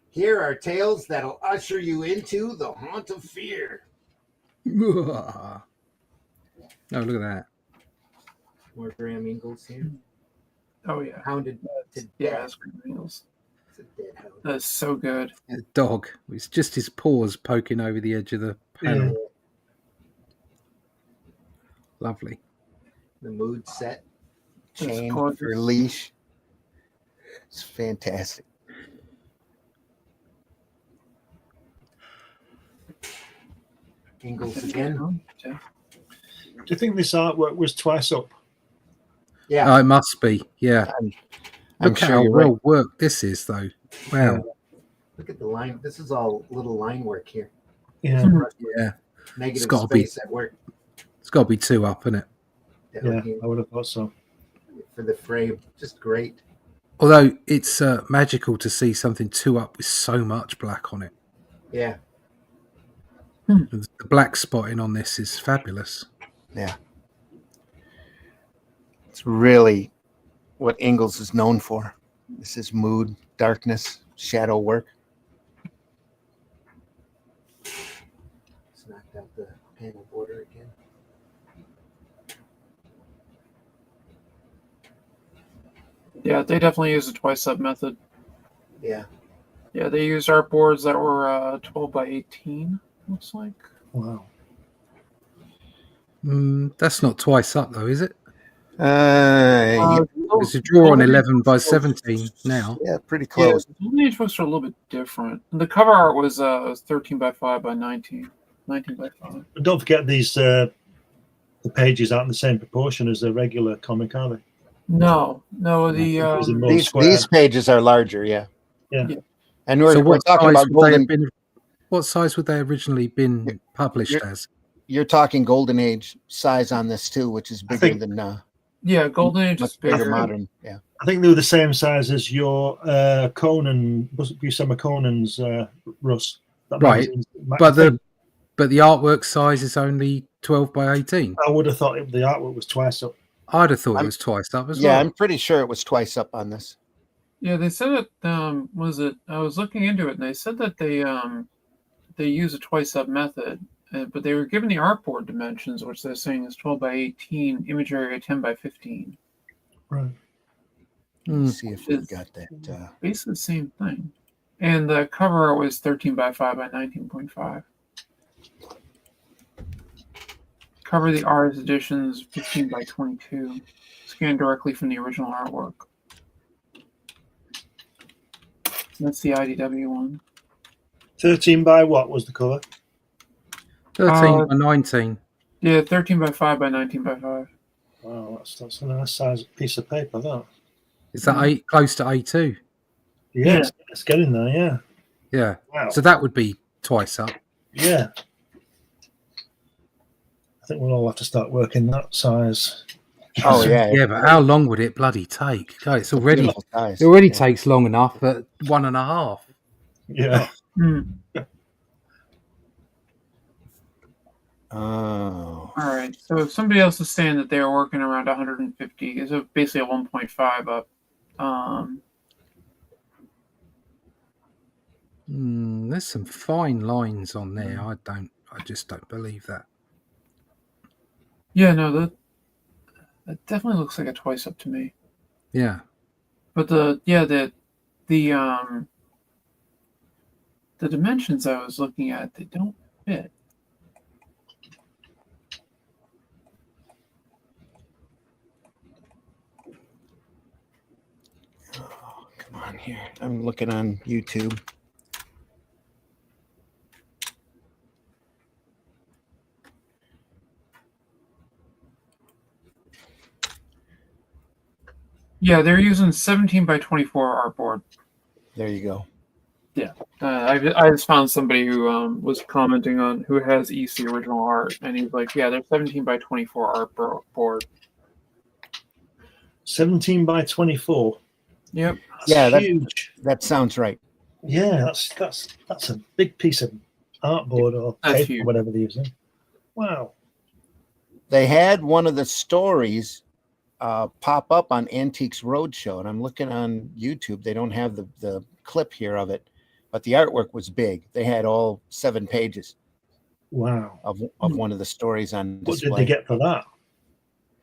Here are tales that'll usher you into the haunt of fear. Oh, look at that. More Graham Ingels here. Oh yeah. Hounded to Yeah, death. that's great. Wheels. It's a dead hound. That's so good. The dog. It's just his paws poking over the edge of the panel. Yeah. Lovely. The mood set. That's Chain gorgeous. for leash. It's fantastic. Ingels again. Yeah. Do you think this artwork was twice up? Yeah, Oh, it must be. Yeah. I'm Look sure how you're well right. worked this is, though. Wow. Look at the line. This is all little line work here. Yeah. Yeah. Negative gotta be. space at work. It's got to be 2 up, isn't it? Yeah, I would have thought so. For the frame, just great. Although it's magical to see something 2 up with so much black on it. Yeah, The black spotting on this is fabulous. yeah. It's really what Ingels is known for. This is mood, darkness, shadow work. Let's knock out the panel border again. Yeah, they definitely use a twice up method. Yeah, Yeah, they used artboards that were 12 by 18, looks like. Wow. That's not twice up, though, is it? Those It's a draw on Golden 11 Age by books- 17 now. yeah, pretty Yeah, close. the Golden Age books are a little bit different. The cover art was 13 by 5 by 19. 19 by 5. But don't forget these the pages aren't in the same proportion as a regular comic, are they? No, There's a more These square. pages are larger, yeah. Yeah. And we're, So we're what talking size, about would they have golden. been, what size would they originally been published as? You're talking golden age size on this too, which is bigger think- than yeah, Golden Age is much bigger bigger. modern. Yeah. I think they were the same size as your Conan, Buscema Conan's Russ. That Right. magazine's- But the artwork size is only 12 by 18. I would have thought the artwork was twice up. I'd have thought it I'm- was twice up as Yeah, well. I'm pretty sure it was twice up on this. Yeah, they said it. Was it? I was looking into it, and they said that they use a twice up method, but they were given the artboard dimensions, which they're saying is 12 by 18, image area 10 by 15. Right. Let's see if we've got that. Basically the same thing. And the cover art was 13 by 5 by 19.5. Cover of the artist editions 15 by 22, scanned directly from the original artwork. That's the IDW one. 13 by what was the cover? 13 by 19. Yeah, 13 by 5 by 19 by 5. Wow, that's a nice size piece of paper, that. Is that close to A2? Yeah, it's getting there, yeah. Yeah. Wow. So that would be twice up. Yeah. I think we'll all have to start working that size. Oh yeah, Yeah, but how long would it bloody take? God, it's already beautiful size. it already Yeah. takes long enough at 1.5. Yeah. Oh, All right. So if somebody else is saying that they are working around 150, is it basically a 1.5 up? There's some fine lines on there. I just don't believe that. Yeah, no, that definitely looks like a twice up to me. Yeah. But the the dimensions I was looking at, they don't fit. Oh, come on here. I'm looking on YouTube. Yeah, they're using 17 by 24 artboard. There you go. I just found somebody who was commenting on who has EC original art, and he's like, yeah, they're 17 by 24 artboard. 17 by 24. Yep. That's huge. That sounds right. Yeah, that's a big piece of artboard or That's paper, huge. whatever they're using. Wow. They had one of the stories pop up on Antiques Roadshow, and I'm looking on YouTube. They don't have the clip here of it, but the artwork was big. They had all 7 pages. Wow. Of one of the stories on display. What did they get for that?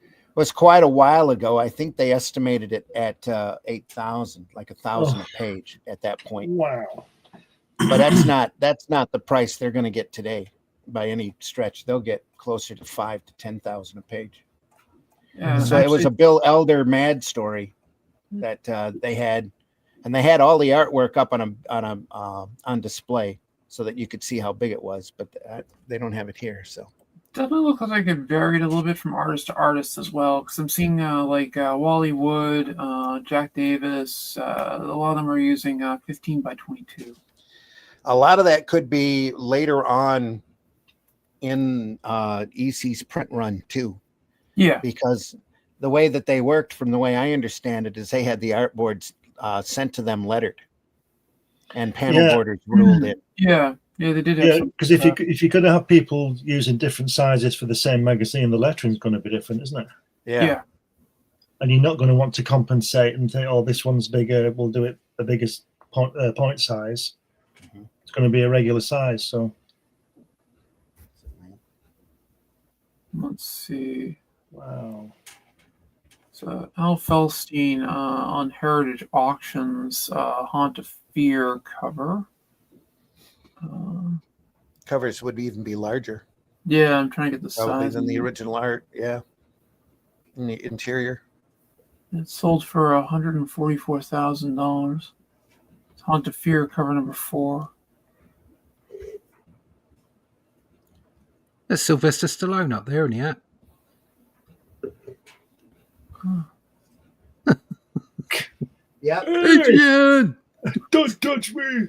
It was quite a while ago. I think they estimated it at 8,000, like 1,000 a page at that point. Wow. But that's not the price they're going to get today by any stretch. They'll get closer to 5,000 to 10,000 a page. Yeah, So it was a Bill Elder Mad story that they had, and they had all the artwork up on display so that you could see how big it was. But they don't have it here. So definitely looks like it varied a little bit from artist to artist as well. Because I'm seeing Wally Wood, Jack Davis. A lot of them are using 15 by 22. a lot of that could be later on in EC's print run too. Yeah. Because the way that they worked, from the way I understand it, is they had the artboards sent to them lettered, and panel borders ruled it. Yeah, they did. Yeah, because if you're going to have people using different sizes for the same magazine, the lettering's going to be different, isn't it? Yeah. And you're not going to want to compensate and say, "Oh, this one's bigger. We'll do it the biggest point size." Mm-hmm. It's going to be a regular size. So let's see. Wow. So Al Feldstein on Heritage Auctions Haunt of Fear cover. Covers would even be larger. Yeah, I'm trying to get the Probably size than the original art. Yeah. In the interior. It sold for $144,000. It's Haunt of Fear cover number 4. There's Sylvester Stallone up there, isn't he? Yep. Adrian! Don't touch me.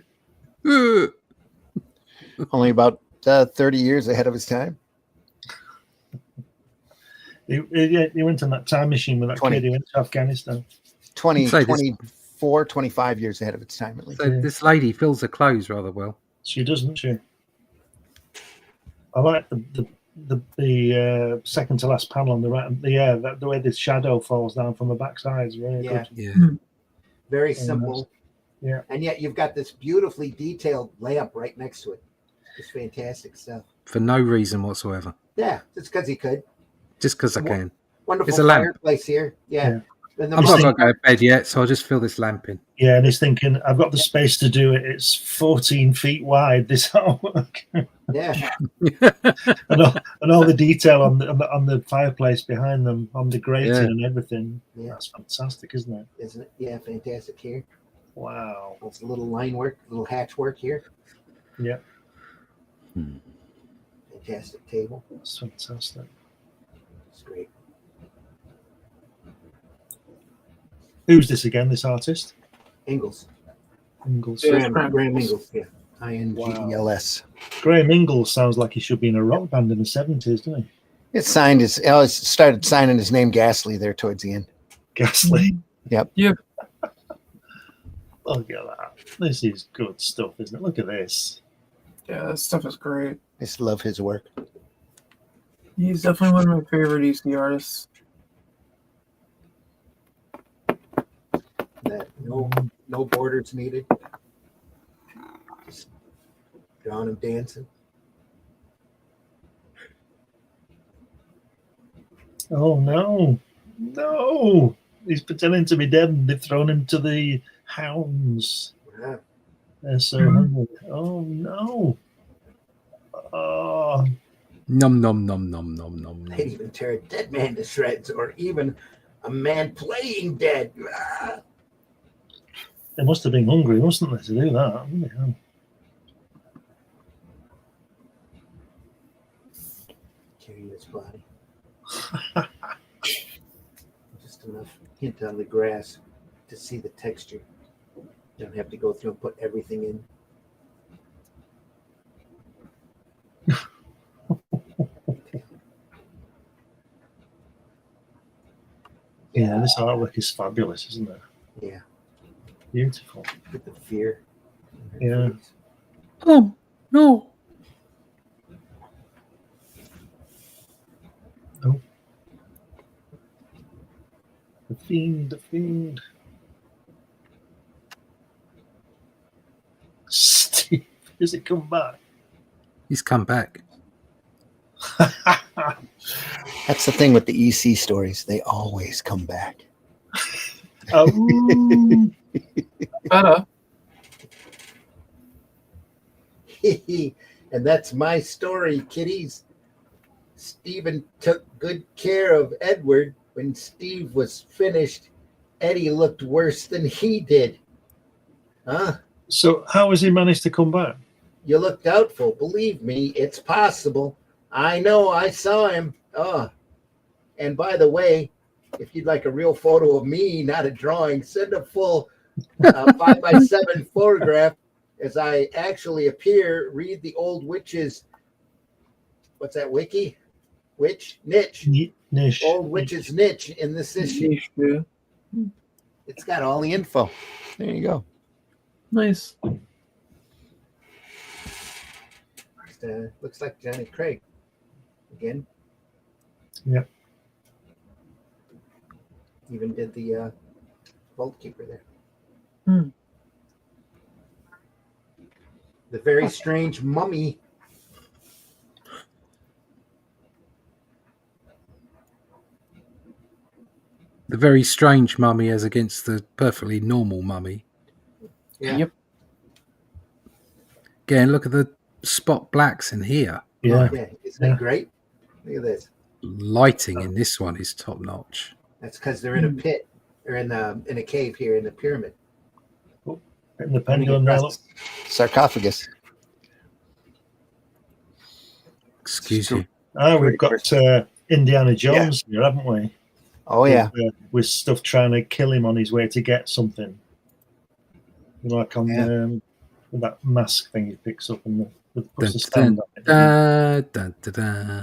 Only about 30 years ahead of his time. He went on that time machine with that 20. kid. He went to Afghanistan. 24, 25 years ahead of its time, at least. So this lady fills her clothes rather well. She doesn't she? I like the second to last panel on the right. The way the shadow falls down from the backside is really good. Yeah. Very simple. Yeah. And yet you've got this beautifully detailed lamp right next to it. It's fantastic stuff. For no reason whatsoever. Yeah, just because he could. Just because I can. Wonderful It's a lamp. fireplace here. Yeah. And I'm not going to go to bed yet, so I'll just fill this lamp in. Yeah, and he's thinking, I've got the space to do it. It's 14 feet wide, this artwork. Yeah. and all the detail on the fireplace behind them, on the grating and everything. Yeah. That's fantastic, isn't it? Isn't it? Yeah, fantastic here. Wow. It's a little line work, little hatch work here. Yeah. Fantastic table. It's fantastic. It's great. Who's this again, this artist? Ingels. Ingels. Graham Ingels, yeah. INGELS. Graham Ingels sounds like he should be in a rock band in the 70s, doesn't he? It started signing his name Ghastly there towards the end. Ghastly. Yep. Yep. Look at that. This is good stuff, isn't it? Look at this. Yeah, this stuff is great. I just love his work. He's definitely one of my favorite EC artists. That no borders needed. Just drawing him dancing. Oh no. No. He's pretending to be dead and they've thrown him to the hounds. Yeah. They're so hungry. Oh no! Oh, Nom nom nom nom nom nom. They'd even tear a dead man to shreds, or even a man playing dead. Ah. they must have been hungry, mustn't they, to do that? Yeah. Carry this body. Just enough hint on the grass to see the texture. Don't have to go through and put everything in. Yeah, this artwork is fabulous, isn't it? Yeah, Beautiful. with the fear. in her Yeah. face. Oh no! The fiend, the fiend. Steve, has it come back? He's come back. That's the thing with the EC stories. They always come back. Oh, Better. And that's my story, kiddies. Stephen took good care of Edward. When Steve was finished, Eddie looked worse than he did. Huh? so how has he managed to come back? You look doubtful. Believe me, it's possible. I know, I saw him. Oh. And by the way, if you'd like a real photo of me, not a drawing, send a full 5x7 photograph as I actually appear. Read the old witches. What's that wiki? Witch? Niche. Niche. Old witch's niche in this issue. Yeah. It's got all the info. There you go. Nice. Looks like Johnny Craig again. Yep. Even did the Vault Keeper there. Hmm. The very strange mummy. The very strange mummy as against the perfectly normal mummy. Yeah. Yep. Again, look at the spot blacks in here. Yeah. Yeah. Isn't it great? Look at this. Lighting in this one is top notch. That's because they're in a pit. They're in a cave here in the pyramid. And the pendulum now. Sarcophagus. Excuse you. We've got Indiana Jones here, haven't we? Oh yeah. With stuff trying to kill him on his way to get something. Like on with that mask thing he picks up and puts the stand on it. Da, da, da, da.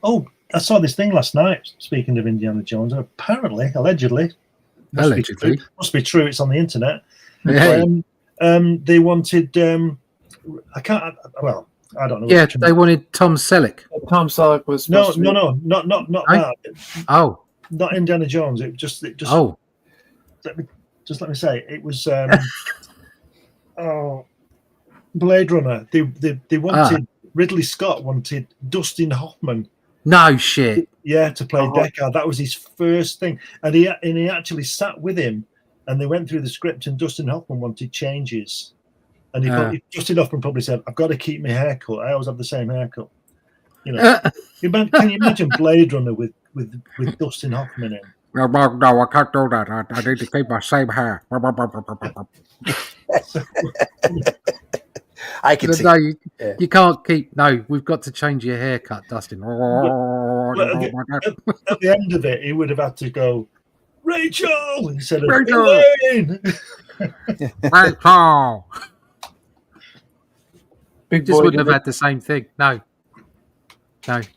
Oh, I saw this thing last night. Speaking of Indiana Jones, apparently, allegedly, must be true. It's on the internet. Hey. They wanted. I can't. Well, I don't know. Yeah, they wanted Tom Selleck. Tom Selleck was No, supposed to be- not Right? that. Oh, Not Indiana Jones. It just. oh, Let me say it was. Blade Runner. They wanted Ridley Scott wanted Dustin Hoffman. no shit. Yeah, to play Deckard. That was his first thing, and he actually sat with him, and they went through the script. And Dustin Hoffman wanted changes, and Dustin Hoffman probably said, "I've got to keep my haircut. I always have the same haircut." You know, can you imagine Blade Runner with Dustin Hoffman in? No, I can't do that. I need to keep my same hair. I can see. No, you can't keep. No, we've got to change your haircut, Dustin. At the end of it, he would have had to go, Rachel, instead of Rachel! Elaine. Rachel! Big Just boy wouldn't have did had the same thing. No.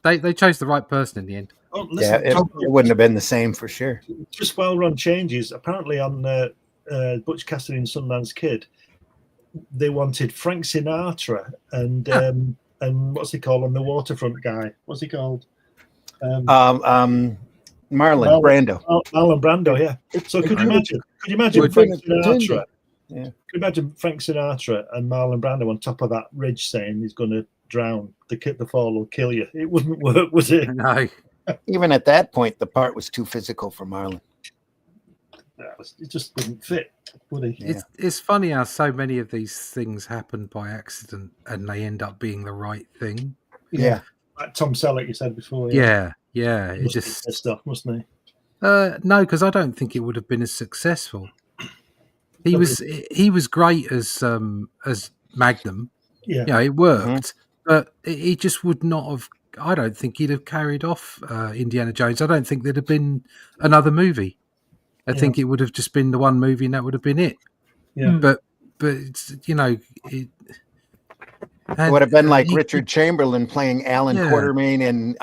They chose the right person in the end. Oh, Yeah, listen, it wouldn't have been the same for sure. just well-run changes. Apparently, on Butch Cassidy and Sundance Kid, they wanted Frank Sinatra and what's he called on the waterfront guy? What's he called? Marlon Brando. Marlon Brando. Yeah. So could you imagine Frank Sinatra? Yeah. Could you imagine Frank Sinatra and Marlon Brando on top of that ridge saying he's going to drown? The fall will kill you. It wouldn't work, would it? No. Even at that point, the part was too physical for Marlon. it just wouldn't fit, would he? Yeah. It's funny how so many of these things happen by accident and they end up being the right thing. Yeah. Like Tom Selleck, you said before. Yeah. He It must just be pissed off, mustn't he? no, because I don't think it would have been as successful. He was great as Magnum. Yeah. You know, it worked, but he just would not have. I don't think he'd have carried off Indiana Jones. I don't think there'd have been another movie. I think it would have just been the one movie, and that would have been it. Yeah. But it's, you know, It would have been like Richard Chamberlain playing Alan Quatermain in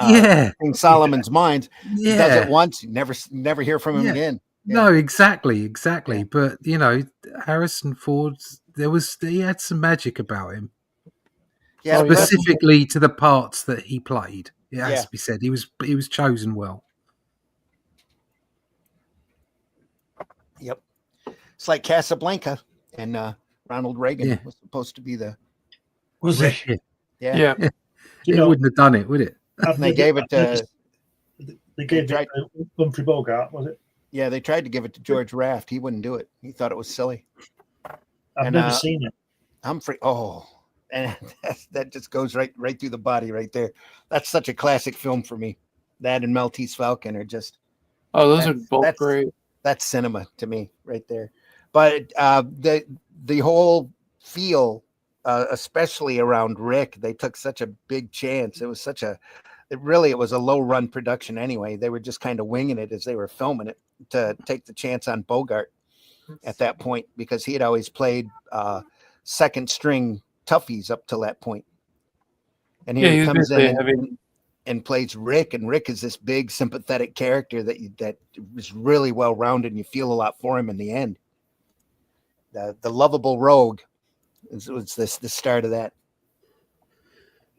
King Solomon's Mines. He does it once, you never hear from him again. Yeah. No, exactly. Yeah. But you know, Harrison Ford, he had some magic about him. Yeah, Specifically to the parts that he played. It has to be said. He was chosen well. Yep. It's like Casablanca, and Ronald Reagan was supposed to be the. Was Rick. it? Yeah. It wouldn't have done it, would it? They gave it to. They gave it to Humphrey Bogart, was it? Yeah, they tried to give it to George Raft. He wouldn't do it. He thought it was silly. I've never seen it. Humphrey. Oh, and that just goes right through the body right there. That's such a classic film for me. That and Maltese Falcon are just. Oh, those are both great. That's cinema to me right there. But the whole feel, especially around Rick, they took such a big chance. It was it was a low run production anyway. They were just kind of winging it as they were filming it to take the chance on Bogart at that point, because he had always played second string toughies up till that point. And here he comes in and plays Rick, and Rick is this big sympathetic character that was really well rounded, and you feel a lot for him in the end. The lovable rogue was the start of that.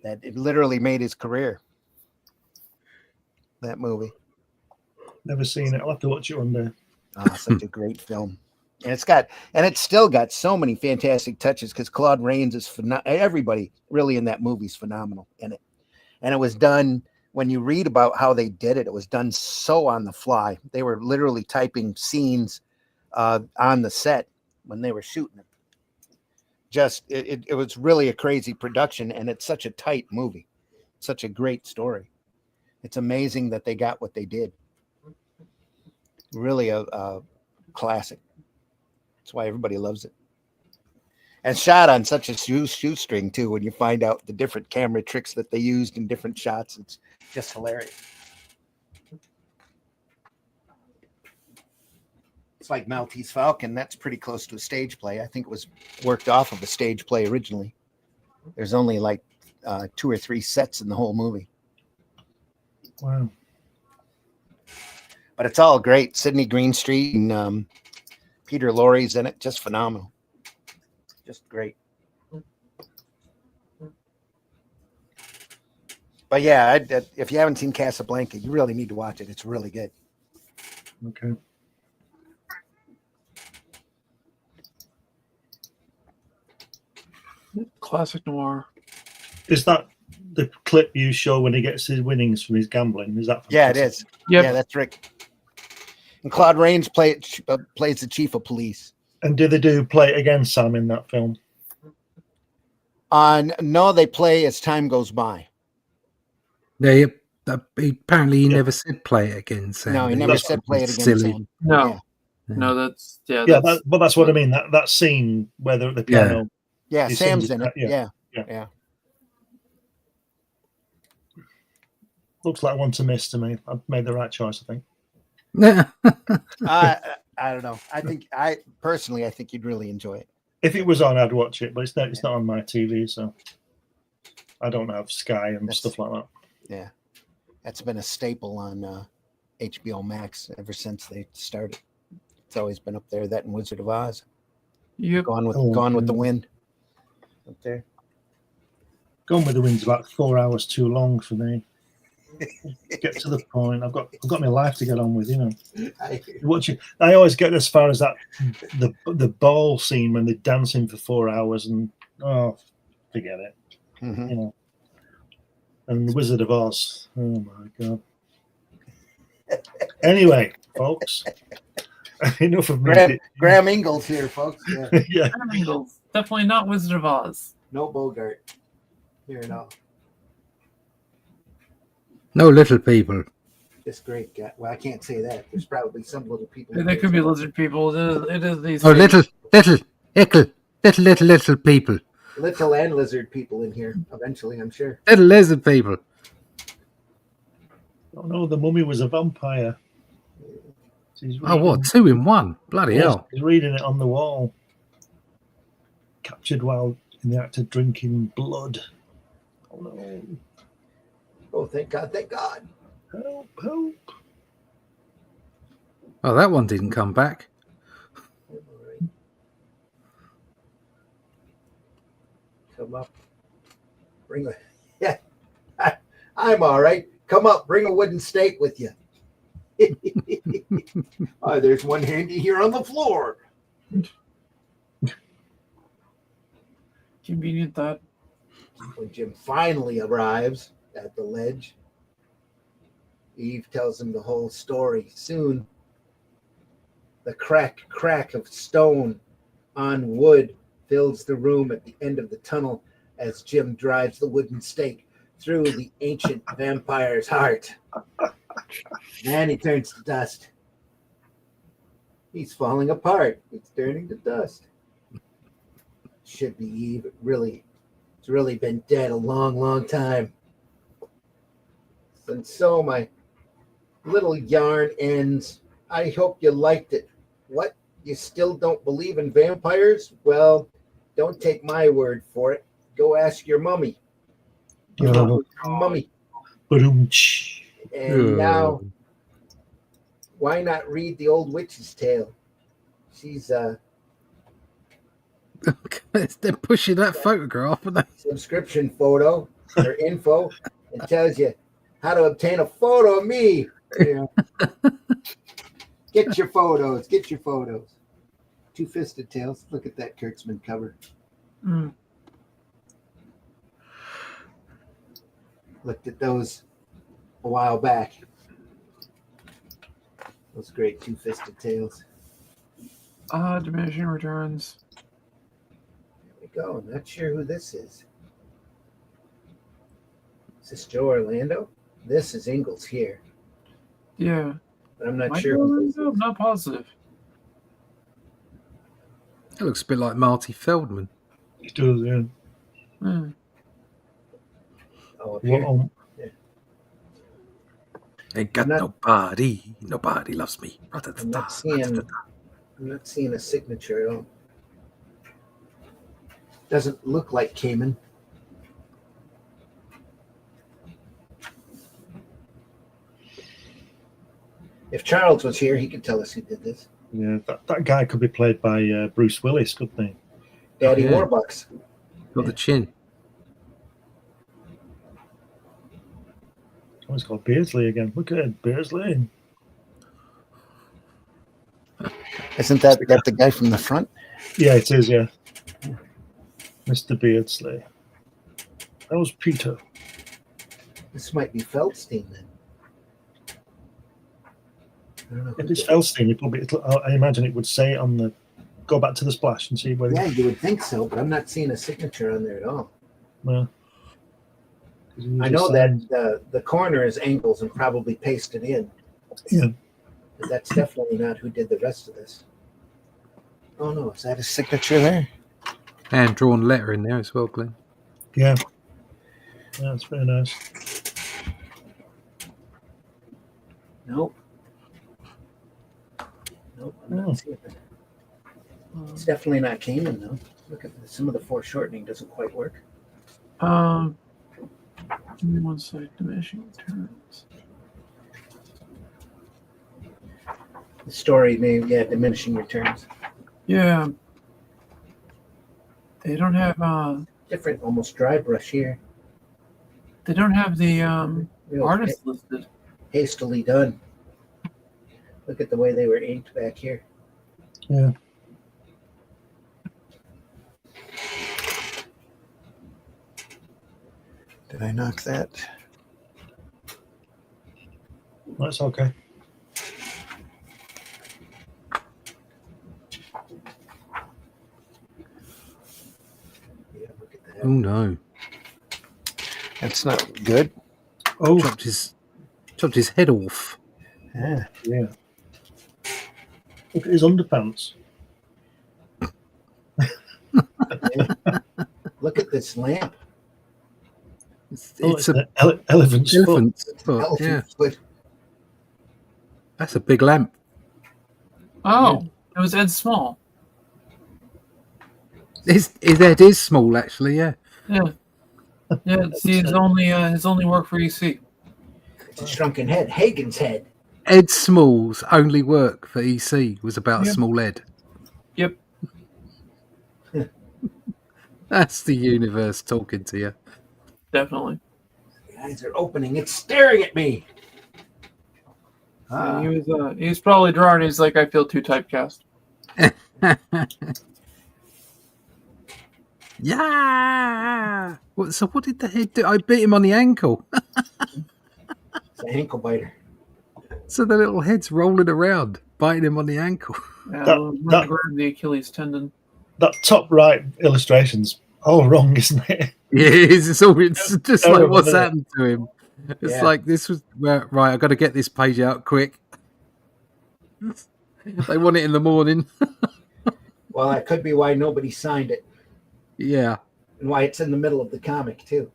That it literally made his career. That movie. Never seen it. I'll have to watch it one day. Oh, such a great film. And it's still got so many fantastic touches, because Claude Rains is everybody really in that movie is phenomenal in it. And it was done, when you read about how they did it, it was done so on the fly. They were literally typing scenes on the set when they were shooting it. It was really a crazy production, and it's such a tight movie. Such a great story. It's amazing that they got what they did. Really a classic. That's why everybody loves it. And shot on such a shoestring too. When you find out the different camera tricks that they used in different shots, it's just hilarious. It's like Maltese Falcon. That's pretty close to a stage play. I think it was worked off of a stage play originally. There's only like 2 or 3 sets in the whole movie. Wow. But it's all great. Sidney Greenstreet and Peter Lorre's in it. Just phenomenal. Just great. But yeah, if you haven't seen Casablanca, you really need to watch it. It's really good. Okay. Classic noir. Is that the clip you show when he gets his winnings from his gambling? Is that? Yeah, it is. Yep. Yeah, that's Rick. And Claude Rains plays the chief of police. And do they play it again, Sam, in that film? No, they play as time goes by. Yeah, apparently he never said play it again, Sam. No, he never said play it again, silly. Sam. No. Yeah. No, that's but that's what I mean. That scene where they're at the piano. Yeah, Sam's in it. Yeah. Yeah. Looks like one to miss to me. I've made the right choice, I think. I don't know. I personally think you'd really enjoy it. If it was on, I'd watch it, but it's not on my TV, so I don't have Sky and stuff like that. Yeah, that's been a staple on HBO Max ever since they started. It's always been up there. That and Wizard of Oz. Yep. Gone with the Wind. Up there. Gone with the Wind's about 4 hours too long for me. Get to the point. I've got my life to get on with, you know. I always get as far as that the ball scene when they're dancing for 4 hours, and forget it. Mm-hmm. You know. And the Wizard of Oz. Oh my god. Anyway, folks, Enough of me. Graham Ingels here, folks. Yeah. Yeah. Ingels. Definitely not Wizard of Oz. No Bogart. Here at all. No little people. This great guy. Well, I can't say that. There's probably some little people. There could be lizard people. It is these. Oh, days. little people. Little and lizard people in here eventually, I'm sure. Little lizard people. Oh no, the mummy was a vampire. He's Oh, what? 2 in 1. Bloody Yes, hell. he's reading it on the wall. Captured while in the act of drinking blood. Oh no. Oh, thank God, thank God. Help, help. Oh, that one didn't come back. Come up. Bring a yeah. I'm all right. Come up, bring a wooden stake with you. Oh, there's one handy here on the floor. Convenient thought. When Jim finally arrives at the ledge, Eve tells him the whole story. Soon, the crack of stone on wood fills the room at the end of the tunnel as Jim drives the wooden stake through the ancient vampire's heart. And he turns to dust. He's falling apart. He's turning to dust. Should be Eve. It's really been dead a long, long time. And so my little yarn ends. I hope you liked it. What? You still don't believe in vampires? Well, don't take my word for it. Go ask your mummy. Your mummy. Ba-dum-tsh. And now, why not read the old witch's tale? She's They're pushing that photograph, aren't they? subscription photo or info and tells you how to obtain a photo of me. You know. Get your photos. Get your photos. Two-fisted tails. Look at that Kurtzman cover. Mm. Looked at those a while back. Those great two-fisted tails. Diminishing returns. There we go. I'm not sure who this is. Is this Joe Orlando? This is Ingels here. Yeah. But I'm not Might sure be who this Orlando, is. not positive. It looks a bit like Marty Feldman. He does, yeah. Hmm. Oh, up here. Well, Ain't got I'm nobody. Nobody loves me. I'm not seeing a signature at all. Doesn't look like Cayman. If Charles was here, he could tell us who did this. yeah, that guy could be played by Bruce Willis, couldn't he? Daddy Yeah. Warbucks. Got the chin. Oh, it's called Beardsley again. Look at it, Beardsley. Isn't that the guy from the front? Yeah, it is, yeah. Mr. Beardsley. That was Peter. This might be Feldstein then. I don't know who If it's did it. Feldstein, I imagine it would say on the. Go back to the splash and see whether. Yeah, you would think so, but I'm not seeing a signature on there at all. No. I know that the corner is Ingels and probably pasted in. Yeah. But that's definitely not who did the rest of this. Oh no, is that a signature there? Hand drawn letter in there as well, Glenn. Yeah. Yeah, it's very nice. Nope. Nope, I'm Oh. not seeing it. It's definitely not Cayman though. Look at some of the foreshortening doesn't quite work. Give me one sec. Diminishing returns. The story name, yeah, diminishing returns. Yeah. They don't have Different, almost dry brush here. they don't have the Real artist listed. hastily done. Look at the way they were inked back here. Yeah. Did I knock that? That's okay. Oh no! That's not good. Oh, Chopped his head off. Yeah. yeah. Look at his underpants. Look at this lamp. It's a an elephant's foot. elephant's foot. Elephant Yeah, foot. that's a big lamp. Oh, it was Ed Small. His head is small, actually. Yeah. Yeah. Yeah, it's his only work for EC. It's a shrunken head. Hagen's head. Ed Small's only work for EC was about Yep. Small Ed. Yep. That's the universe talking to you. Definitely. The eyes are opening. It's staring at me. He was probably drawing. He's like, I feel too typecast. Yeah. So what did the head do? I beat him on the ankle. It's an ankle biter. So the little head's rolling around, biting him on the ankle. Yeah, That- grab the Achilles tendon. That top right illustration's all wrong, isn't it? Yeah, it's just like terrible, what's isn't it? happened to him. It's Yeah. like this was right. I got to get this page out quick. They want it in the morning. Well, that could be why nobody signed it Yeah, and why it's in the middle of the comic, too.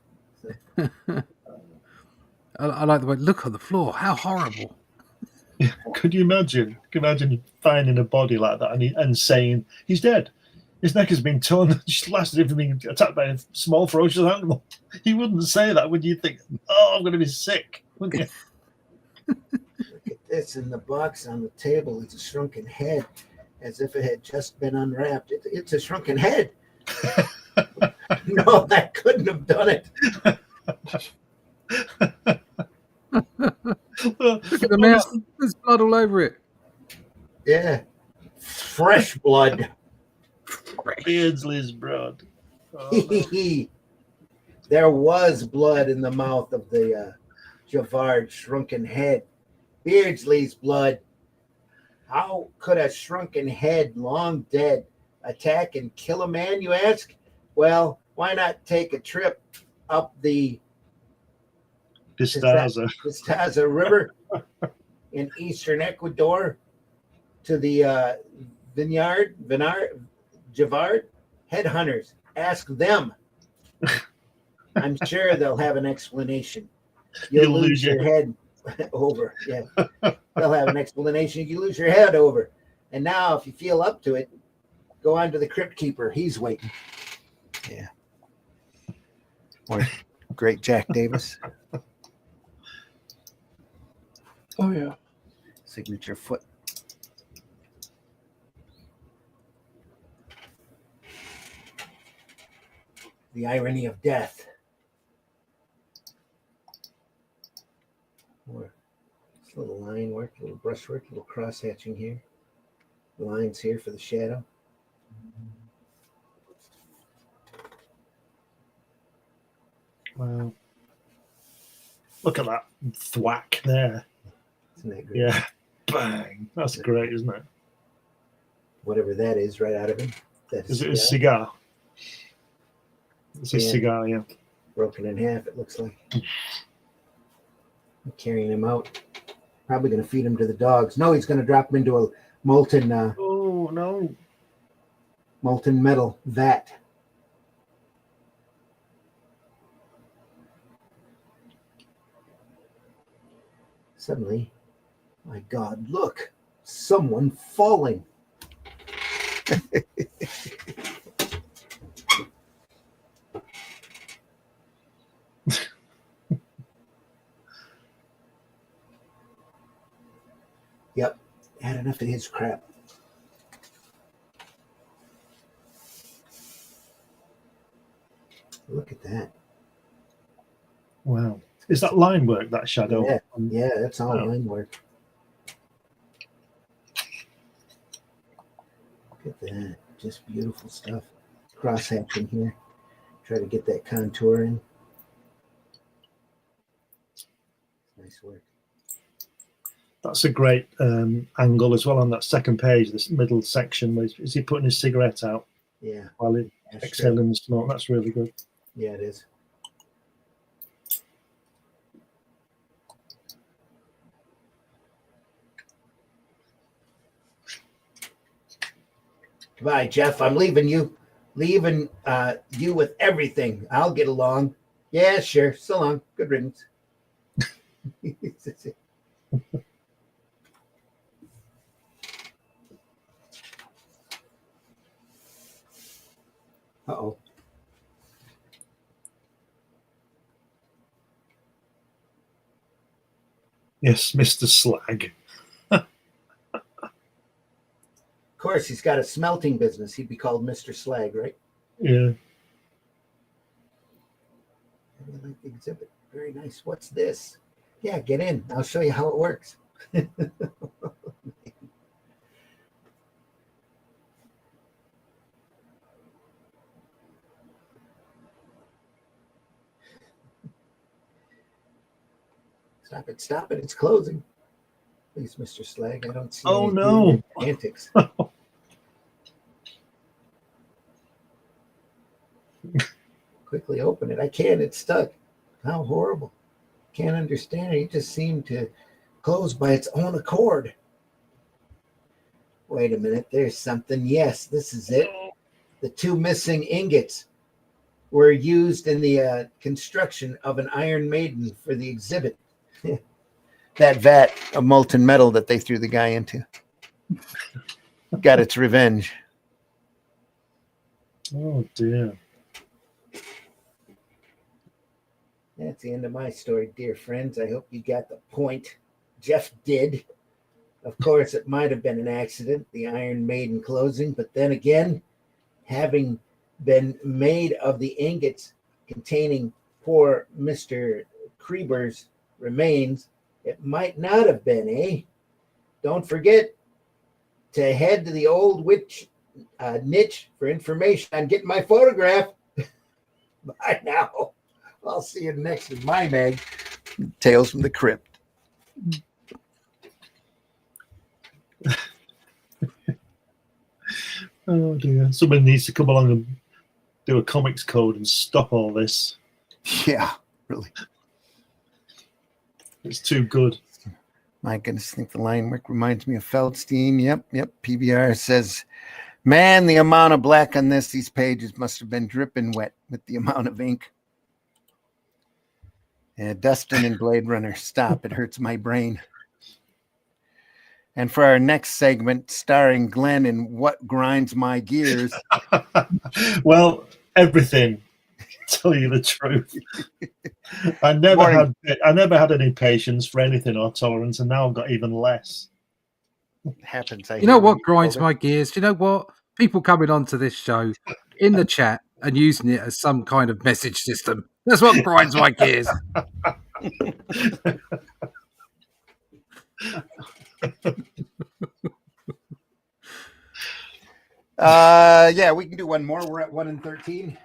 I like the way. Look on the floor. How horrible. Could you imagine? Can you imagine finding a body like that and saying he's dead? His neck has been torn. Just lasted him from being attacked by a small ferocious animal. He wouldn't say that, would you? Think, oh, I'm going to be sick, wouldn't you? Look at this in the box on the table. It's a shrunken head, as if it had just been unwrapped. It's a shrunken head. No, that couldn't have done it. Look at the mouth. There's blood all over it. Yeah. Fresh blood. Beardsley's blood. Oh, no. There was blood in the mouth of the Javard shrunken head. Beardsley's blood. How could a shrunken head, long dead, attack and kill a man, you ask? Well, why not take a trip up the Pistaza. Pistaza River in eastern Ecuador to the Javard headhunters. Ask them. I'm sure they'll have an explanation. You'll lose your head over. Yeah. They'll have an explanation. You lose your head over. And now, if you feel up to it, go on to the Crypt Keeper. He's waiting. Yeah. Or great Jack Davis. Oh, yeah. Signature foot. The irony of death. Or this little line work, little brushwork, little cross hatching here. The lines here for the shadow. Wow. Look at that thwack there. Isn't that great? Yeah. Bang. That's great, isn't it? Whatever that is, right out of him. That's Is it a cigar? It's a Yeah. cigar, yeah. broken in half, it looks like. I'm carrying him out. Probably going to feed him to the dogs. No, he's going to drop him into a molten Oh, no. molten metal vat. Suddenly, my God, look, someone falling. Yep, had enough of his crap. Look at that. Wow. Is that line work, that shadow? Yeah, yeah, that's all Oh. line work. Look at that. Just beautiful stuff. Cross hatching here. Try to get that contour in. Nice work. That's a great angle as well on that second page, this middle section. Where is he putting his cigarette out Yeah. while he's that's exhaling the smoke? That's really good. Yeah, it is. Goodbye, Jeff. I'm leaving you. Leaving you with everything. I'll get along. Yeah, sure. So long. Good riddance. Uh-oh. Yes, Mr. Slag. Of course, he's got a smelting business. He'd be called Mr. Slag, right? Yeah. I like the exhibit. Very nice. What's this? Yeah, get in. I'll show you how it works. Stop it. Stop it. It's closing. Please, Mr. Slag. I don't see Oh, any no. antics. Quickly open it. I can't. It's stuck. How horrible. Can't understand it. It just seemed to close by its own accord. Wait a minute. There's something. Yes, this is it. The two missing ingots were used in the construction of an Iron Maiden for the exhibit. That vat of molten metal that they threw the guy into got its revenge. Oh, dear. That's the end of my story, dear friends. I hope you got the point. Jeff did. Of course, it might have been an accident, the Iron Maiden closing, but then again, having been made of the ingots containing poor Mr. Kreber's remains, it might not have been, eh? Don't forget to head to the old witch niche for information on getting my photograph. Bye now. I'll see you next in my mag, Tales from the Crypt. Oh, dear. Someone needs to come along and do a comics code and stop all this. Yeah, really. It's too good. My goodness, I think the line work reminds me of Feldstein. Yep. PBR says, man, the amount of black on these pages must have been dripping wet with the amount of ink. Yeah, Dustin and Blade Runner, stop. It hurts my brain. And for our next segment, starring Glenn in What Grinds My Gears. Well, everything. Tell you the truth. I never had any patience for anything or tolerance, and now I've got even less. Happens. You know what grinds my gears? You know what? People coming onto this show in the chat and using it as some kind of message system. That's what grinds my gears. Yeah, we can do one more. We're at 1 and 13.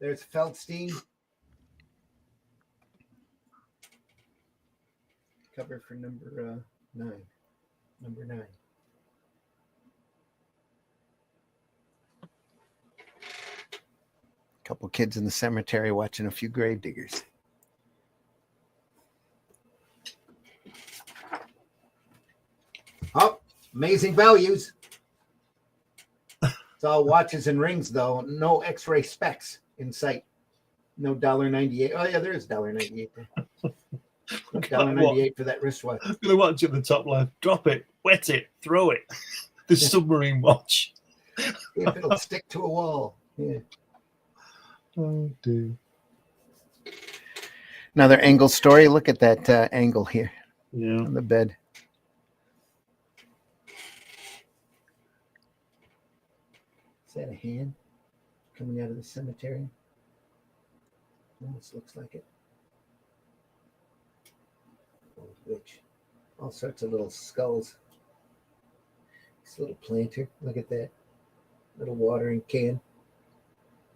There's Feldstein. Cover for number 9. Number 9. Couple kids in the cemetery watching a few grave diggers. Oh, amazing values. It's all watches and rings, though. No X-ray specs in sight. No $1.98. Oh, yeah, there is $1.98 there. $1.98 for that wristwatch. I'm going to watch at the top left. Drop it, wet it, throw it. The submarine watch. If it'll stick to a wall. Yeah. Oh, dear. Another Ingels story. Look at that angle here on the bed. Is that a hand coming out of the cemetery? Almost looks like it. Old witch. All sorts of little skulls. This little planter. Look at that. Little watering can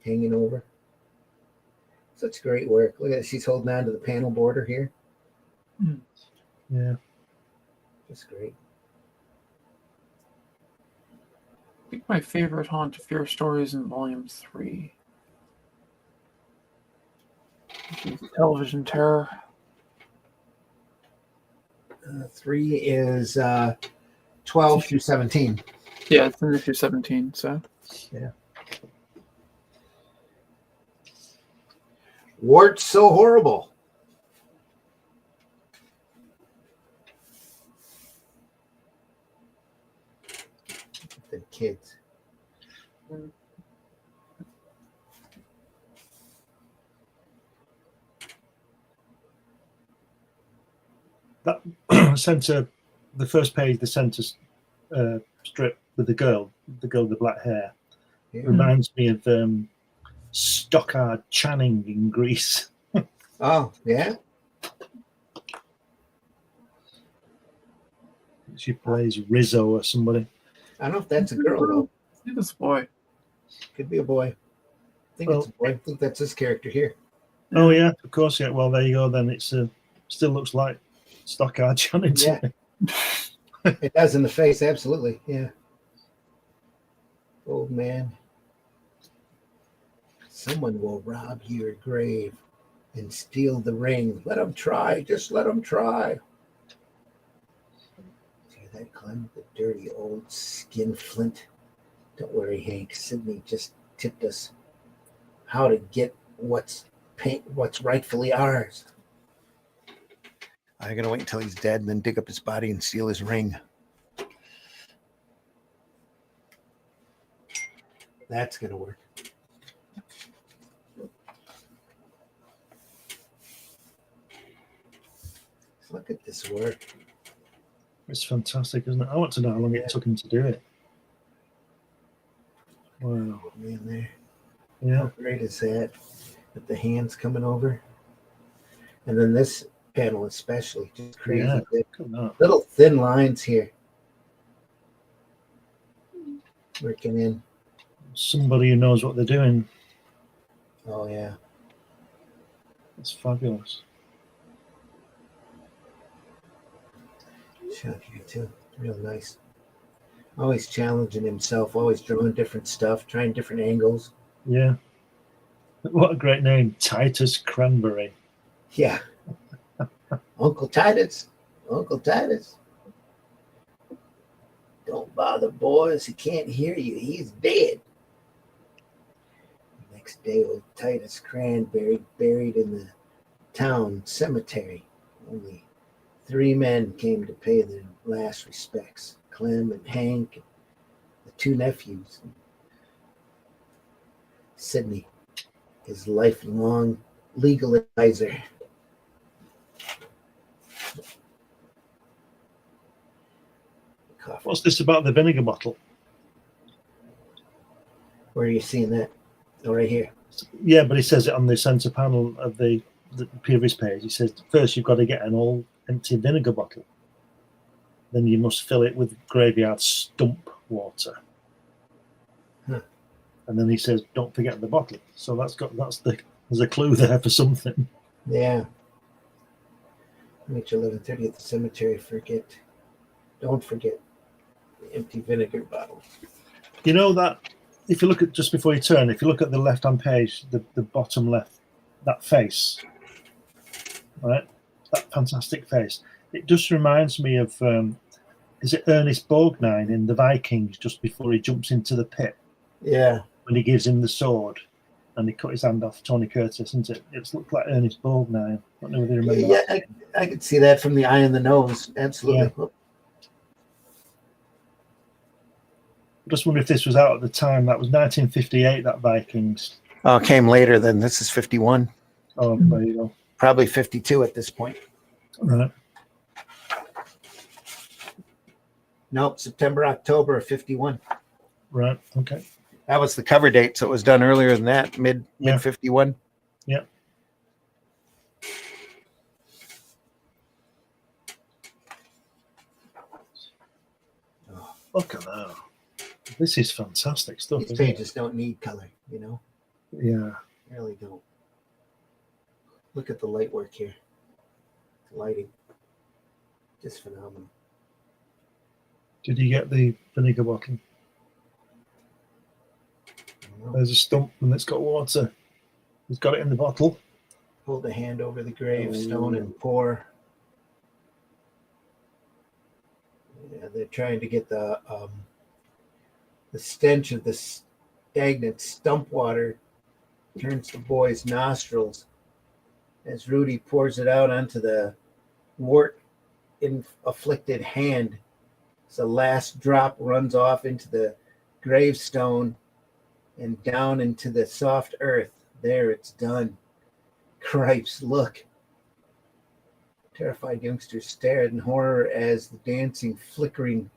hanging over. Such great work. Look at it. She's holding on to the panel border here. Yeah. Just great. I think my favorite Haunt of Fear story is in volume 3. Television terror. 3 is 12 through 17. Yeah, it's in issue 17. So Wart's so horrible. The kids. That center, the first page, the center strip with the girl with the black hair, Yeah. reminds me of Stockard Channing in Grease. Oh, yeah? She plays Rizzo or somebody. I don't know if that's a girl, though. see this boy. Could be a boy. I think it's a boy. I think that's this character here. Oh yeah, of course. Yeah. Well, there you go. Then it's still looks like Stockard Channing. Yeah. It does in the face, absolutely. Yeah. Old man. Someone will rob your grave and steal the ring. Let them try. Just let them try. Hear that, Clem? The dirty old skin flint. Don't worry, Hank. Sydney just tipped us how to get what's rightfully ours. I'm gonna wait until he's dead and then dig up his body and steal his ring. That's gonna work. Look at this work. It's fantastic, isn't it? I want to know how long it took him to do it. Wow. Oh, man, there. Yeah. How great is that? With the hands coming over. And then this panel especially, just crazy. Yeah. Look at that. Little thin lines here. Working in. Somebody who knows what they're doing. Oh, yeah. It's fabulous. Shot here, too. Real nice. Always challenging himself, always drawing different stuff, trying different angles. Yeah. What a great name, Titus Cranberry. Yeah. Uncle Titus. Uncle Titus. Don't bother, boys. He can't hear you. He's dead. Next day, old Titus Cranberry buried in the town cemetery. Only 3 men came to pay their last respects. Clem and Hank, and the 2 nephews. Sydney, his lifelong legal advisor. Coffee. What's this about the vinegar bottle? Where are you seeing that? Oh, right here. Yeah, but he says it on the center panel of the previous page. He says, first you've got to get an all empty vinegar bottle. Then you must fill it with graveyard stump water. Huh. And then he says, don't forget the bottle. So there's a clue there for something. Yeah. Meet you 11:30 at the cemetery. Don't forget the empty vinegar bottle. You know that if you look at just before you turn, if you look at the left-hand page, the bottom left, that face, right? That fantastic face. It just reminds me of, is it Ernest Borgnine in The Vikings just before he jumps into the pit? Yeah. When he gives him the sword and he cut his hand off Tony Curtis, isn't it? It's looked like Ernest Borgnine. I don't know whether you remember Yeah, that. I could see that from the eye and the nose. Absolutely. Yeah. I just wonder if this was out at the time. That was 1958, that Vikings. Oh, it came later then. This is 51. Oh, there you go. Probably 52 at this point. Right. Nope, September, October of 51. Right. Okay. That was the cover date, so it was done earlier than that, mid 51. Yeah. Oh, look at that. This is fantastic stuff. These Isn't it? pages don't need color, you know? Yeah. They really don't. Look at the light work here. The lighting. Just phenomenal. Did you get the vinegar bottle? There's a stump and it's got water. He's got it in the bottle. Hold a hand over the gravestone and pour. Yeah, they're trying to get the stench of the stagnant stump water turns the boy's nostrils as Rudy pours it out onto the wart-afflicted hand. As the last drop runs off into the gravestone and down into the soft earth. There, it's done. Cripes, look. Terrified youngsters stared in horror as the dancing, flickering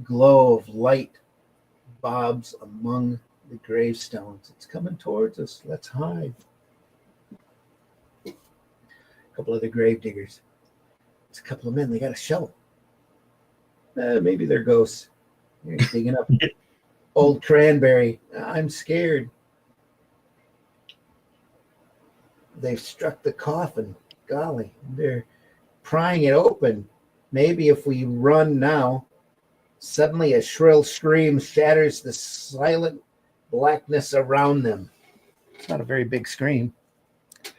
glow of light bobs among the gravestones. It's coming towards us. Let's hide. A couple other grave diggers. It's a couple of men. They got a shovel. Maybe they're ghosts. They're digging up old cranberry. I'm scared. They've struck the coffin. Golly, they're prying it open. Maybe if we run now. Suddenly a shrill scream shatters the silent blackness around them. It's not a very big scream.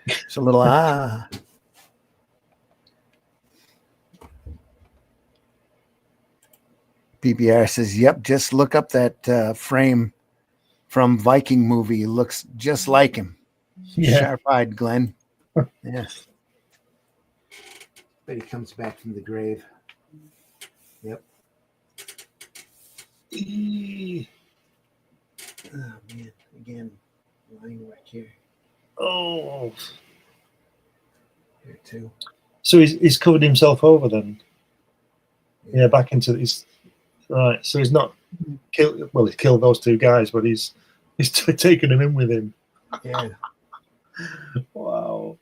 It's a little ah. PBR says, yep, just look up that frame from Viking movie. Looks just like him. Yeah. Sharp-eyed Glenn. Yeah. But he comes back from the grave. Yep. Oh, man. Again, lying right here. Oh. Here, too. So he's covered himself over then? Yeah, back into his... Right, so he's not killed... Well, he's killed those two guys, but he's taken them in with him. Yeah. Wow.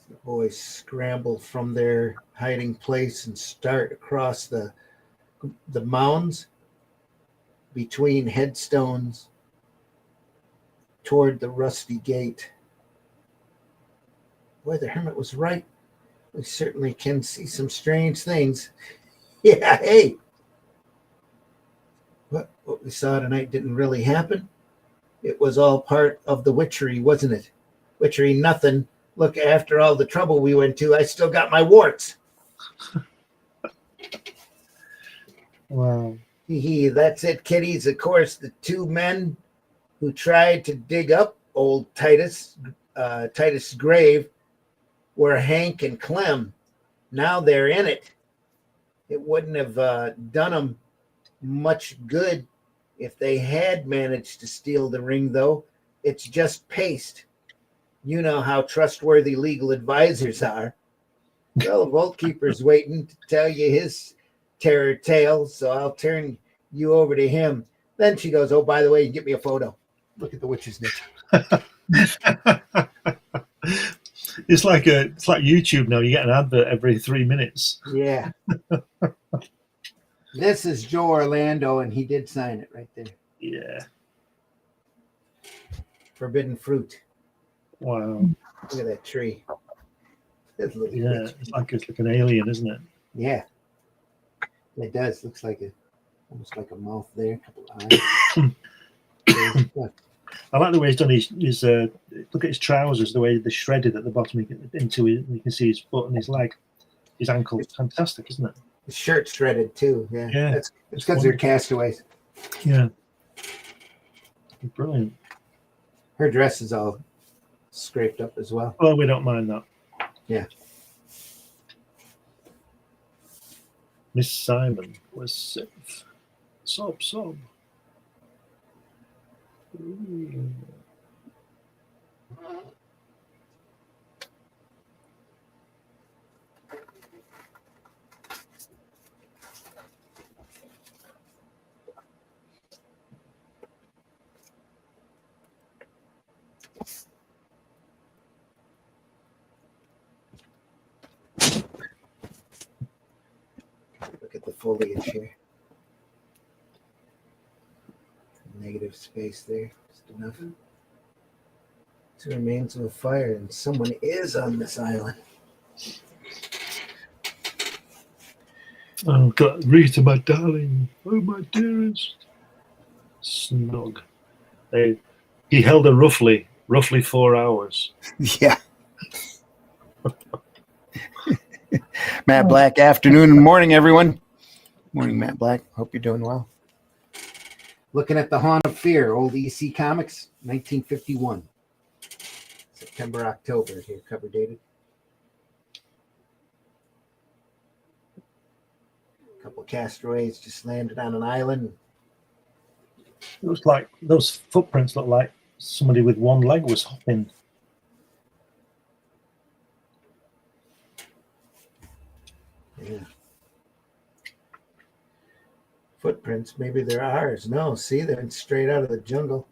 The boys scramble from their hiding place and start across the mounds between headstones toward the rusty gate. Boy, the hermit was right. We certainly can see some strange things. Yeah, hey. What we saw tonight didn't really happen. It was all part of the witchery, wasn't it? Witchery, nothing. Look, after all the trouble we went to, I still got my warts. Wow. That's it, kiddies. Of course, the two men who tried to dig up old Titus's grave were Hank and Clem. Now they're in it. It wouldn't have done them much good if they had managed to steal the ring, though. It's just paste. You know how trustworthy legal advisors are. Well, the Vault Keeper's waiting to tell you his terror tale, so I'll turn you over to him. Then she goes, oh, by the way, get me a photo. Look at the witch's niche. It's like YouTube now. You get an advert every 3 minutes. Yeah. This is Joe Orlando, and he did sign it right there. Yeah. Forbidden fruit. Wow. Look at that tree. That little Yeah, witch. it's like an alien, isn't it? Yeah. It does. Looks like almost like a mouth there, a couple of eyes. I like the way he's done his look at his trousers, the way they're shredded at the bottom. You can see his foot and his leg, his ankle. It's fantastic, isn't it? The shirt's shredded too. Yeah. Yeah. It's because they're castaways. Yeah. Brilliant. Her dress is all scraped up as well. Well, we don't mind that. Yeah. Miss Simon was safe. Sob. Ooh. Look at the foliage here. Negative space there. Just enough. Two remains of a fire, and someone is on this island. Oh, God, Rita, my darling. Oh, my dearest. snug. He held her roughly 4 hours. Yeah. Matt Black, afternoon and morning, everyone. Morning, Matt Black. Hope you're doing well. Looking at The Haunt of Fear, old EC Comics, 1951. September, October here, cover dated. A couple of castaways just landed on an island. It looks like those footprints look like somebody with one leg was hopping. Yeah. Footprints, maybe they're ours. No, see, they're straight out of the jungle.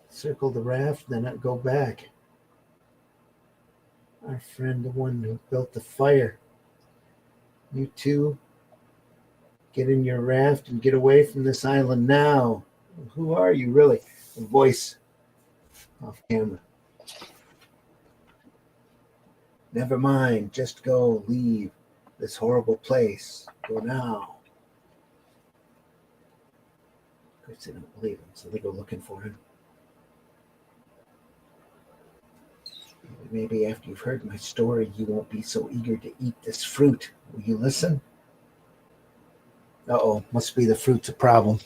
Circle the raft, then go back. Our friend, the one who built the fire. You two, get in your raft and get away from this island now. Who are you, really? A voice off camera. Never mind, just go, leave this horrible place. Go now. Of course, they don't believe him, so they go looking for him. Maybe after you've heard my story, you won't be so eager to eat this fruit. Will you listen? Uh-oh, must be the fruit's a problem.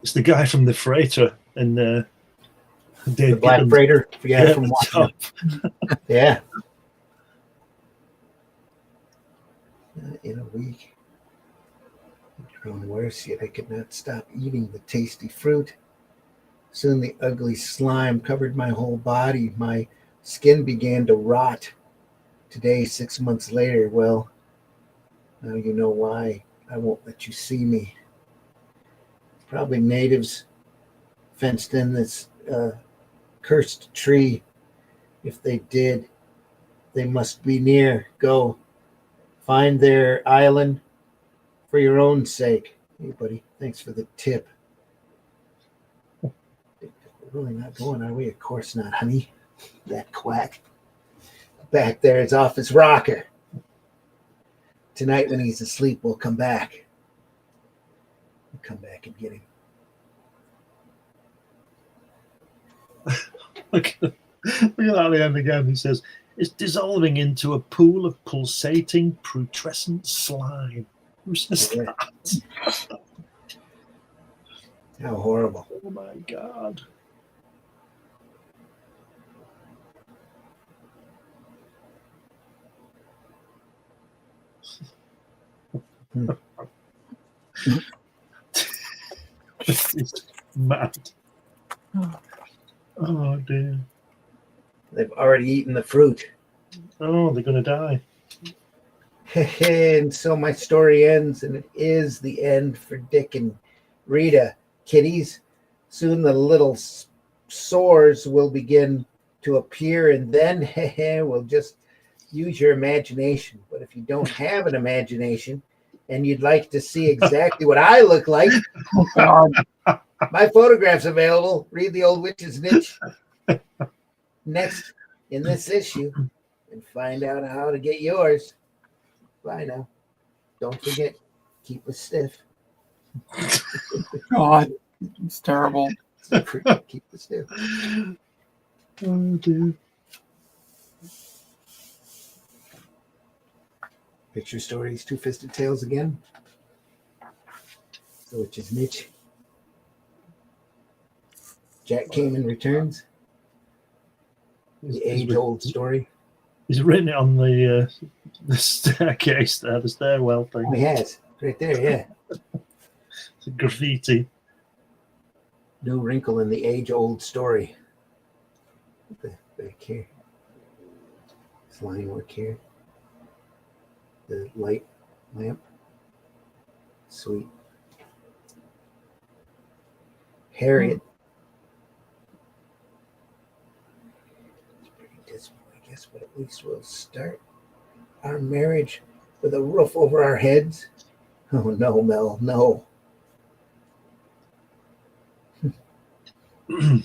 It's the guy from the freighter and The Black Freighter, yeah, from top. Yeah. In a week, it grown worse, yet I could not stop eating the tasty fruit. Soon the ugly slime covered my whole body. My skin began to rot. Today, 6 months later, well, now you know why I won't let you see me. Probably natives fenced in this cursed tree. If they did, they must be near. Go. Find their island for your own sake. Hey, buddy, thanks for the tip. We're really not going, are we? Of course not, honey. That quack. Back there is off his rocker. Tonight when he's asleep, we'll come back. We'll come back and get him. Look at that at the end again. He says, it's dissolving into a pool of pulsating, putrescent slime. Who says that? How horrible. Oh my God. This is mad. Oh dear. They've already eaten the fruit. Oh, they're going to die. And so my story ends, and it is the end for Dick and Rita, kitties. Soon the little sores will begin to appear, and then we'll just use your imagination. But if you don't have an imagination and you'd like to see exactly what I look like, my photograph's available. Read the Old Witch's Niche next in this issue and find out how to get yours. Bye now. Don't forget, keep us stiff. God, it's terrible. Keep us stiff. Oh dear. Picture stories, Two-Fisted Tales again. So which is Mitch. Jack Kamen returns. The age-old story. He's written it on the staircase there, the stairwell thing. Oh, he has. Right there, yeah. It's a graffiti. New wrinkle in the age-old story. Back here. This line work here. The light lamp. Sweet. Harriet. It's pretty dismal, I guess, but at least we'll start our marriage with a roof over our heads. Oh, no, Mel, no. You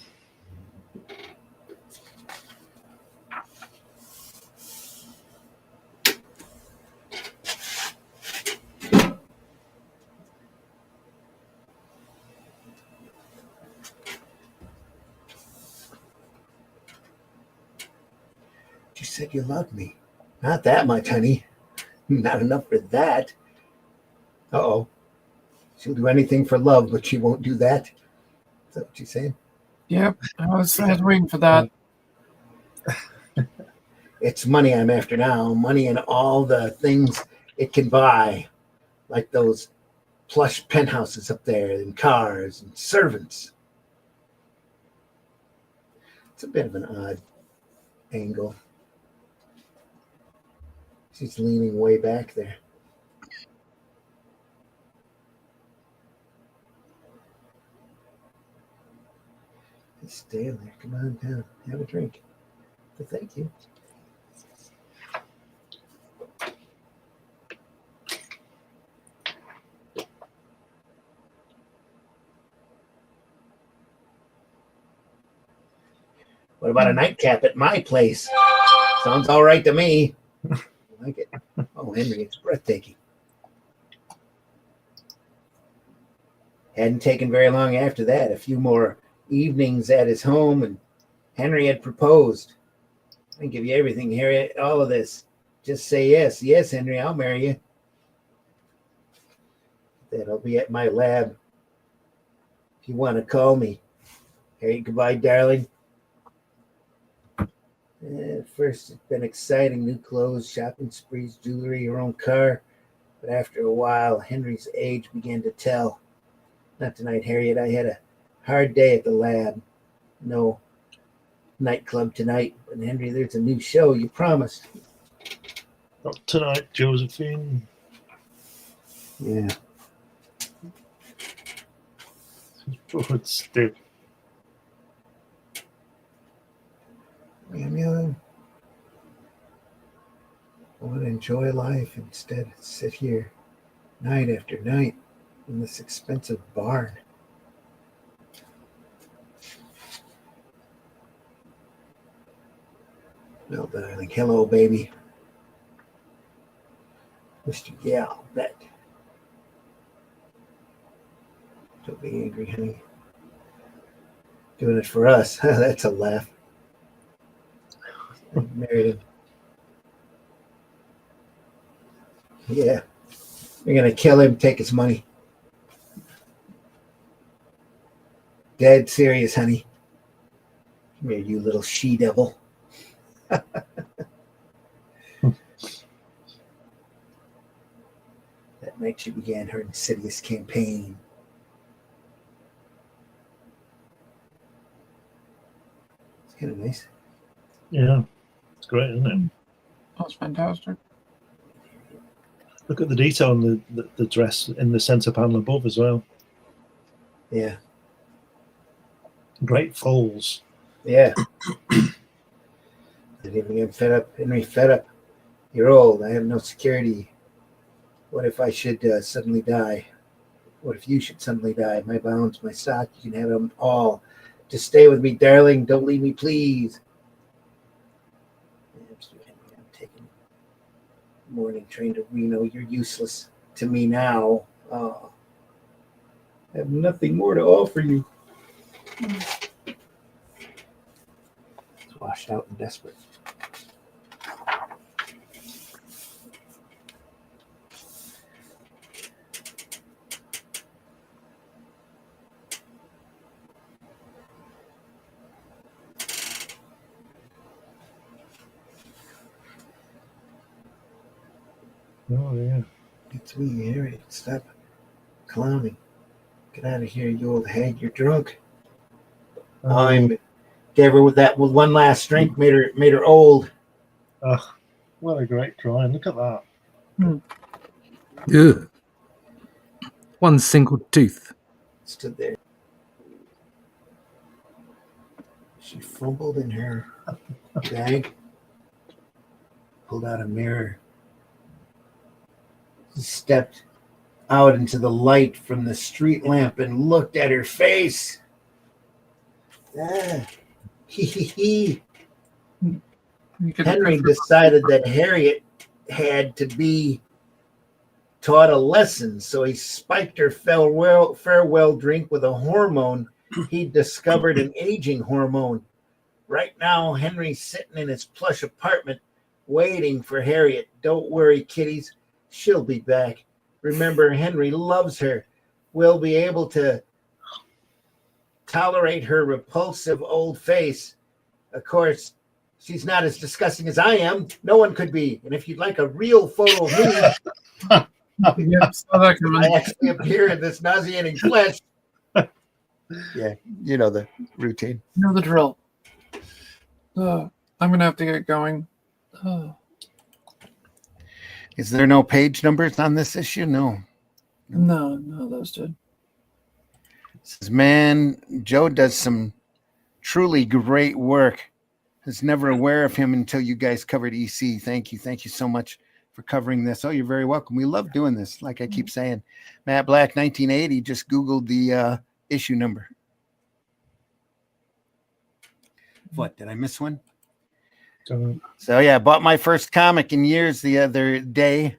said you loved me. Not that much, honey. Not enough for that. Uh-oh. She'll do anything for love, but she won't do that. Is that what you're saying? Yep, I was waiting for that. It's money I'm after now. Money and all the things it can buy. Like those plush penthouses up there, and cars and servants. It's a bit of an odd angle. She's leaning way back there. Just stand there. Come on down. Have a drink. But thank you. What about a nightcap at my place? Sounds all right to me. I like it. Oh, Henry, it's breathtaking. Hadn't taken very long after that. A few more evenings at his home, and Henry had proposed. I can give you everything, Harriet, all of this. Just say yes. Yes, Henry, I'll marry you. That'll be at my lab. If you want to call me. Harriet, goodbye, darling. At first, it's been exciting. New clothes, shopping sprees, jewelry, your own car. But after a while, Henry's age began to tell. Not tonight, Harriet. I had a hard day at the lab. No nightclub tonight. But Henry, there's a new show. You promised. Not tonight, Josephine. Yeah. Forward stiff. I'm young. I want to enjoy life instead of sit here night after night in this expensive barn. Well, darling, hello, baby. Mr. Yeah, I'll bet. Don't be angry, honey. Doing it for us. That's a laugh. I married him. Yeah. You're going to kill him, take his money. Dead serious, honey. Come here, you little she-devil. That night she began her insidious campaign. It's kind of nice. Yeah, it's great, isn't it? That's fantastic. Look at the detail on the dress in the centre panel above as well. Yeah. Great folds. Yeah. Didn't even get fed up. Henry, fed up. You're old. I have no security. What if I should suddenly die? What if you should suddenly die? My bonds, my stock, you can have them all. Just stay with me, darling. Don't leave me, please. I'm taking the morning train to Reno. You're useless to me now. I have nothing more to offer you. It's washed out and desperate. Oh, yeah. It's me, Harry. Stop clowning. Get out of here, you old hag. You're drunk. I'm gave her with one last drink, made her old. Oh, what a great drawing. Look at that. Ugh. One single tooth. Stood there. She fumbled in her bag, pulled out a mirror, stepped out into the light from the street lamp and looked at her face. Ah, he, he, he. You could Henry have decided that Harriet had to be taught a lesson, so he spiked her farewell drink with a hormone he discovered, an aging hormone. Right now, Henry's sitting in his plush apartment waiting for Harriet. Don't worry, kiddies. She'll be back. Remember, Henry loves her. We'll be able to tolerate her repulsive old face. Of course, she's not as disgusting as I am. No one could be. And if you'd like a real photo of me, Yep, saw that I coming. actually appear in this nauseating flesh. Yeah, you know the routine. You know the drill. I'm gonna have to get going. Is there no page numbers on this issue? No. No, those did. Says, man, Joe does some truly great work. Was never aware of him until you guys covered EC. Thank you. Thank you so much for covering this. Oh, you're very welcome. We love doing this. Like I keep saying, Matt Black, 1980, just Googled the issue number. What, did I miss one? So yeah, I bought my first comic in years the other day.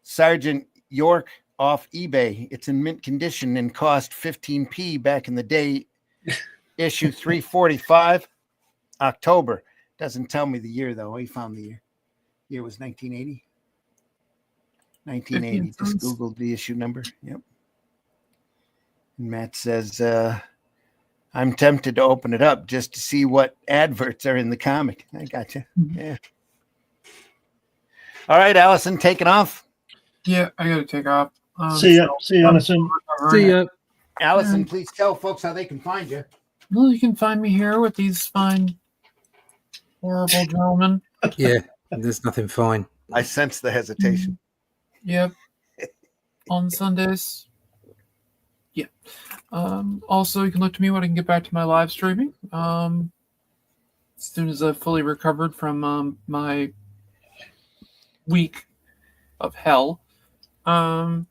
Sergeant York off eBay. It's in mint condition and cost 15p back in the day. Issue 345, October. Doesn't tell me the year though. He found the year. Year was 1980. 1980. Just Googled the issue number. Yep. And Matt says, I'm tempted to open it up just to see what adverts are in the comic. I got you. Yeah. All right, Allison, taking off. Yeah, I gotta take off. See ya, Allison. See ya. Allison, please tell folks how they can find you. Well, you can find me here with these fine, horrible gentlemen. Yeah, there's nothing fine. I sense the hesitation. Yep. On Sundays. Yeah. Also, you can look to me when I can get back to my live streaming. As soon as I've fully recovered from my week of hell. I'll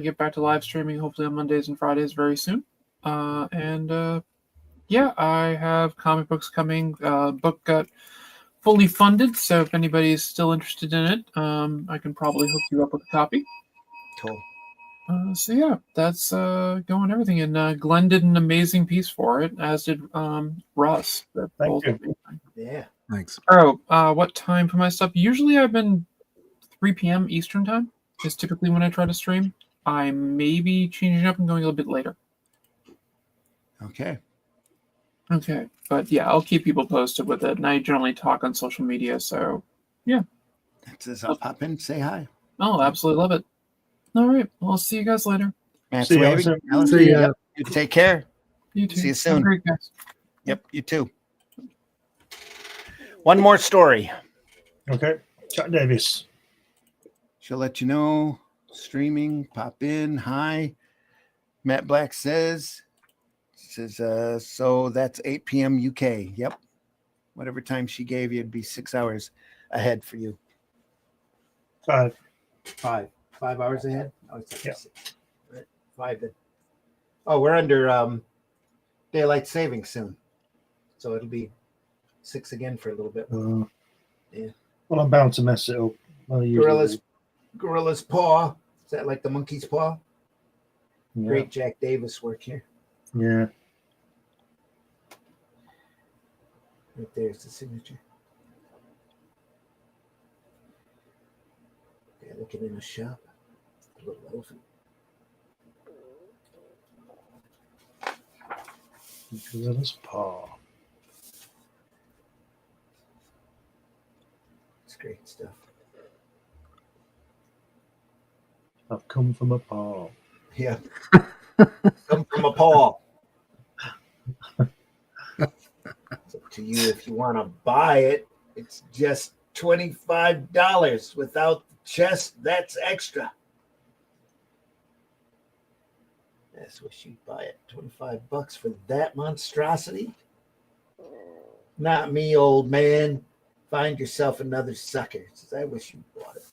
get back to live streaming hopefully on Mondays and Fridays very soon. I have comic books coming. Book got fully funded, so if anybody's still interested in it, I can probably hook you up with a copy. Cool. That's going everything. And Glenn did an amazing piece for it, as did Russ. Thank you. Yeah. Thanks. What time for my stuff? Usually I've been 3 p.m. Eastern time is typically when I try to stream. I may be changing up and going a little bit later. Okay. But yeah, I'll keep people posted with it. And I generally talk on social media, so yeah. That says I'll pop in, say hi. Oh, absolutely love it. All right. Well, I'll see you guys later. Matt's See ya, waving. Allison. See ya. Yep. You take care. You too. See you Have a soon. great, guys. Yep, you too. One more story. Okay. Jack Davis. She'll let you know. Streaming, pop in. Hi. Matt Black says, so that's 8 p.m. UK. Yep. Whatever time she gave you, it'd be 6 hours ahead for you. 5. 5 hours ahead? Oh, it's like Yeah. 6. Right. 5 then. Oh, we're under daylight savings soon. So it'll be 6 again for a little bit. Yeah. Well, I'm bound to mess it up. Well, Gorilla's paw. Is that like the monkey's paw? Yeah. Great Jack Davis work here. Yeah. Right there's the signature. Okay, looking in a shop. A little elephant. Gorilla's paw. It's great stuff. I've come from a paw. Yeah. Come from a paw. It's up to you if you want to buy it. It's just $25. Without the chest, that's extra. That's what you'd buy it. $25 for that monstrosity? Not me, old man. Find yourself another sucker. Says, I wish you bought it.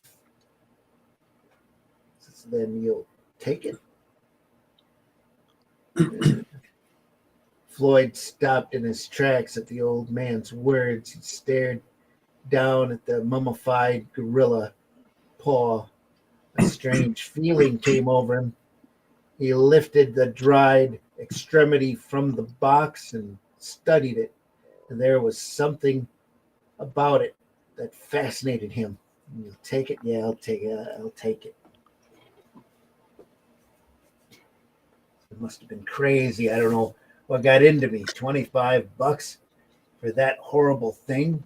Says, then you'll take it. Floyd stopped in his tracks at the old man's words. He stared down at the mummified gorilla paw. A strange feeling came over him. He lifted the dried extremity from the box and studied it. And there was something about it that fascinated him. You'll take it? Yeah, I'll take it. I'll take it. It must have been crazy. I don't know what got into me. $25 for that horrible thing?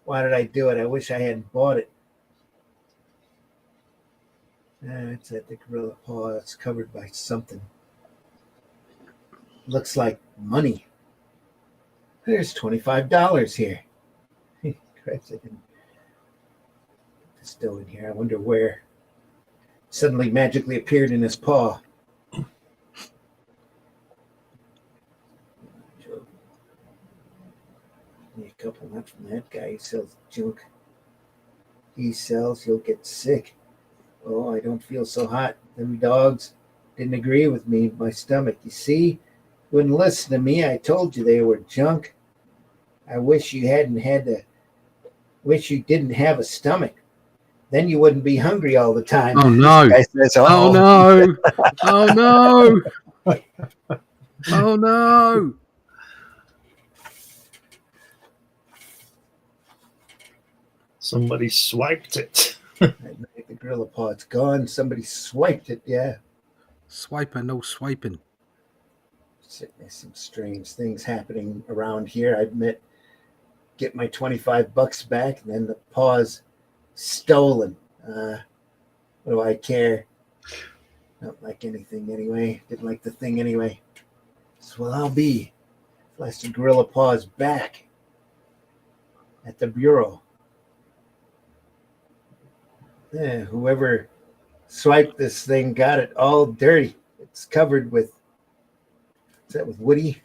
Why did I do it? I wish I hadn't bought it. It's at the gorilla paw. It's covered by something. Looks like money. There's $25 here. Crap, I didn't put this dough in here. I wonder where. Suddenly magically appeared in his paw. A couple, not from that guy. He sells junk. He sells, he'll get sick. Oh, I don't feel so hot. Them dogs didn't agree with me. My stomach, you see? Wouldn't listen to me. I told you they were junk. I wish you wish you didn't have a stomach. Then you wouldn't be hungry all the time. Oh no! Says, Oh no! Oh no! Oh no! Somebody swiped it. The gorilla paw, it's gone. Somebody swiped it. Yeah. Swiping, no swiping. There's some strange things happening around here. I admit, get my $25 back, and then the paw's stolen. What do I care? Don't like anything anyway. Didn't like the thing anyway. So well, I'll be. Flash the gorilla paw's back at the bureau. Yeah, whoever swiped this thing got it all dirty. It's covered with, is that with Woody?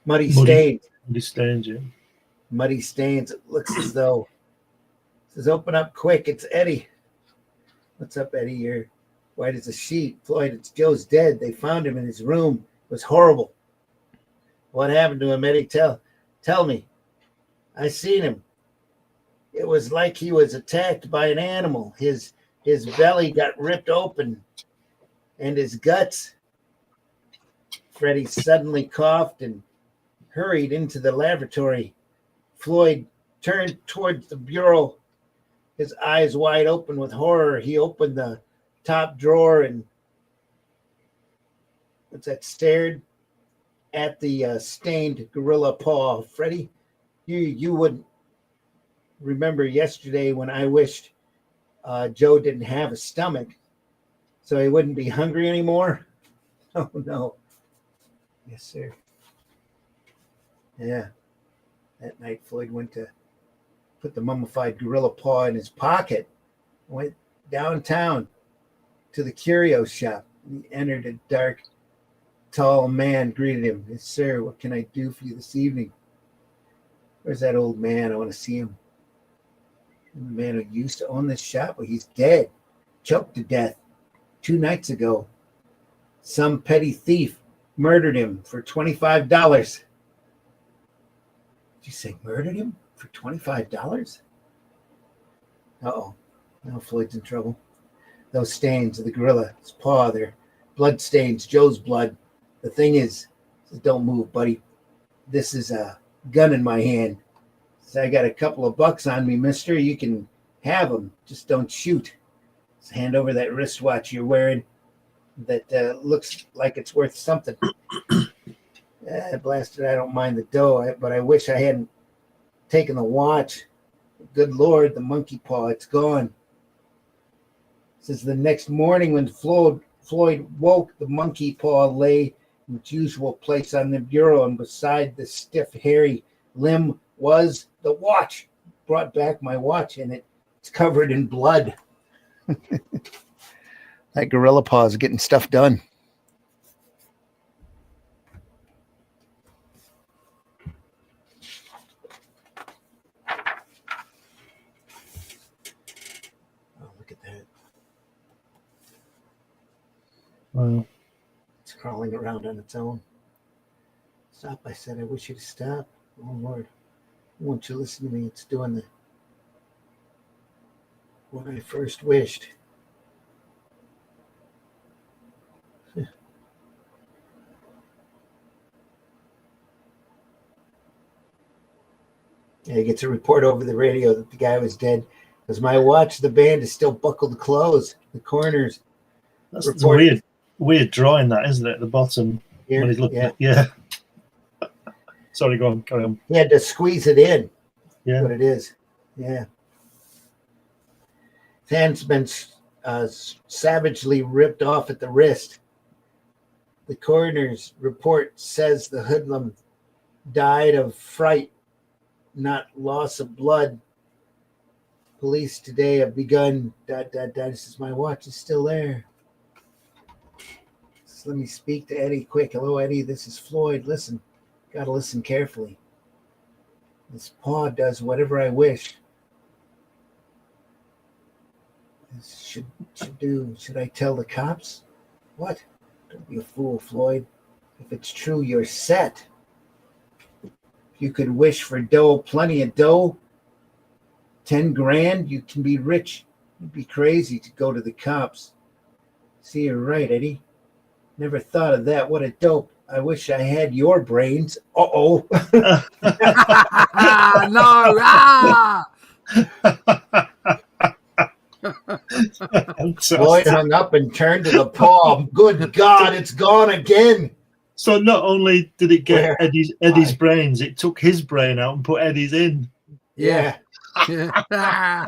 Muddy stains. Muddy stains, yeah. Muddy stains. It looks as though, it says open up quick. It's Eddie. What's up, Eddie? You're white as a sheet. Floyd, it's Joe's dead. They found him in his room. It was horrible. What happened to him, Eddie? Tell me. I seen him. It was like he was attacked by an animal. His belly got ripped open and his guts. Freddie suddenly coughed and hurried into the lavatory. Floyd turned towards the bureau, his eyes wide open with horror. He opened the top drawer and stared at the stained gorilla paw. Freddie, you wouldn't remember yesterday when I wished Joe didn't have a stomach so he wouldn't be hungry anymore? Oh, no. Yes, sir. Yeah. That night, Floyd went to put the mummified gorilla paw in his pocket, went downtown to the curio shop. He entered. A dark, tall man greeted him. Yes, sir. What can I do for you this evening? Where's that old man? I want to see him. The man who used to own this shop, well, he's dead, choked to death 2 nights ago. Some petty thief murdered him for $25. Did you say murdered him for $25? Uh-oh. Now Floyd's in trouble. Those stains of the gorilla's paw, they're blood stains, Joe's blood. The thing is, don't move, buddy. This is a gun in my hand. So I got a couple of bucks on me, mister. You can have them. Just don't shoot. So hand over that wristwatch you're wearing that looks like it's worth something. Blasted, I don't mind the dough, but I wish I hadn't taken the watch. Good Lord, the monkey paw, it's gone. Says the next morning when Floyd woke, the monkey paw lay in its usual place on the bureau, and beside the stiff, hairy limb was the watch. Brought back my watch, and it's covered in blood. That gorilla paw is getting stuff done. Oh, look at that. Wow. It's crawling around on its own. Stop, I said. I wish you to stop. Oh, Lord. Won't you listen to me? It's doing what I first wished. Yeah, he gets a report over the radio that the guy was dead. Because my watch, the band is still buckled closed. The coroner's That's a report weird drawing, that, isn't it? At the bottom here. when he's looking Yeah. at, yeah. Sorry, go on, carry on. He had to squeeze it in. Yeah. What it is. Yeah. His hand's been savagely ripped off at the wrist. The coroner's report says the hoodlum died of fright, not loss of blood. Police today have begun. This is my watch is still there. So let me speak to Eddie quick. Hello, Eddie. This is Floyd. Listen, gotta listen carefully. This paw does whatever I wish. This should I tell the cops? What? Don't be a fool, Floyd. If it's true, you're set. You could wish for dough, plenty of dough. 10 grand, you can be rich. You'd be crazy to go to the cops. See, you're right, Eddie. Never thought of that. What a dope. I wish I had your brains. Uh-oh. No! Ah! Floyd hung up and turned to the paw. Good God, it's gone again. So not only did it get Where? Eddie's brains, it took his brain out and put Eddie's in. Yeah. Ah!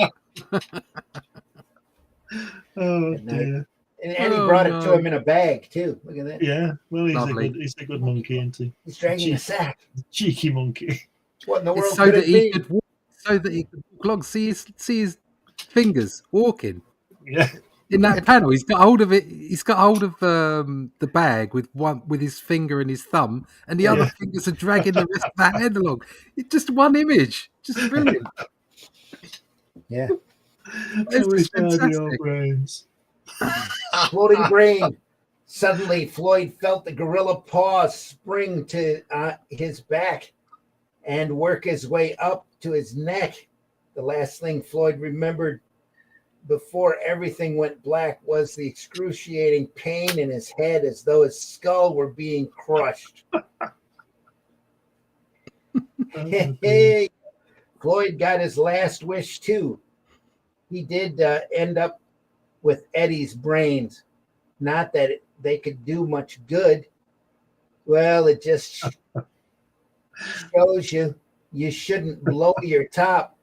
Oh Good night. dear. And Eddie Oh, brought it no. to him in a bag, too. Look at that. Yeah. Well, Lovely. he's a good monkey, isn't he? He's dragging a sack. Cheeky monkey. What in the world It's so could that it he be? could walk, see his fingers walking. Yeah. In that panel, he's got hold of it. He's got hold of the bag with his finger and his thumb, and the other fingers are dragging the rest of that head along. It's just one image, just brilliant. Yeah. I It's wish just I had your fantastic. brains. Floating brain. Suddenly, Floyd felt the gorilla paw spring to his back and work his way up to his neck. The last thing Floyd remembered before everything went black was the excruciating pain in his head as though his skull were being crushed. Hey, Floyd got his last wish too. He did end up with Eddie's brains. Not that they could do much good. Well, it just shows you shouldn't blow your top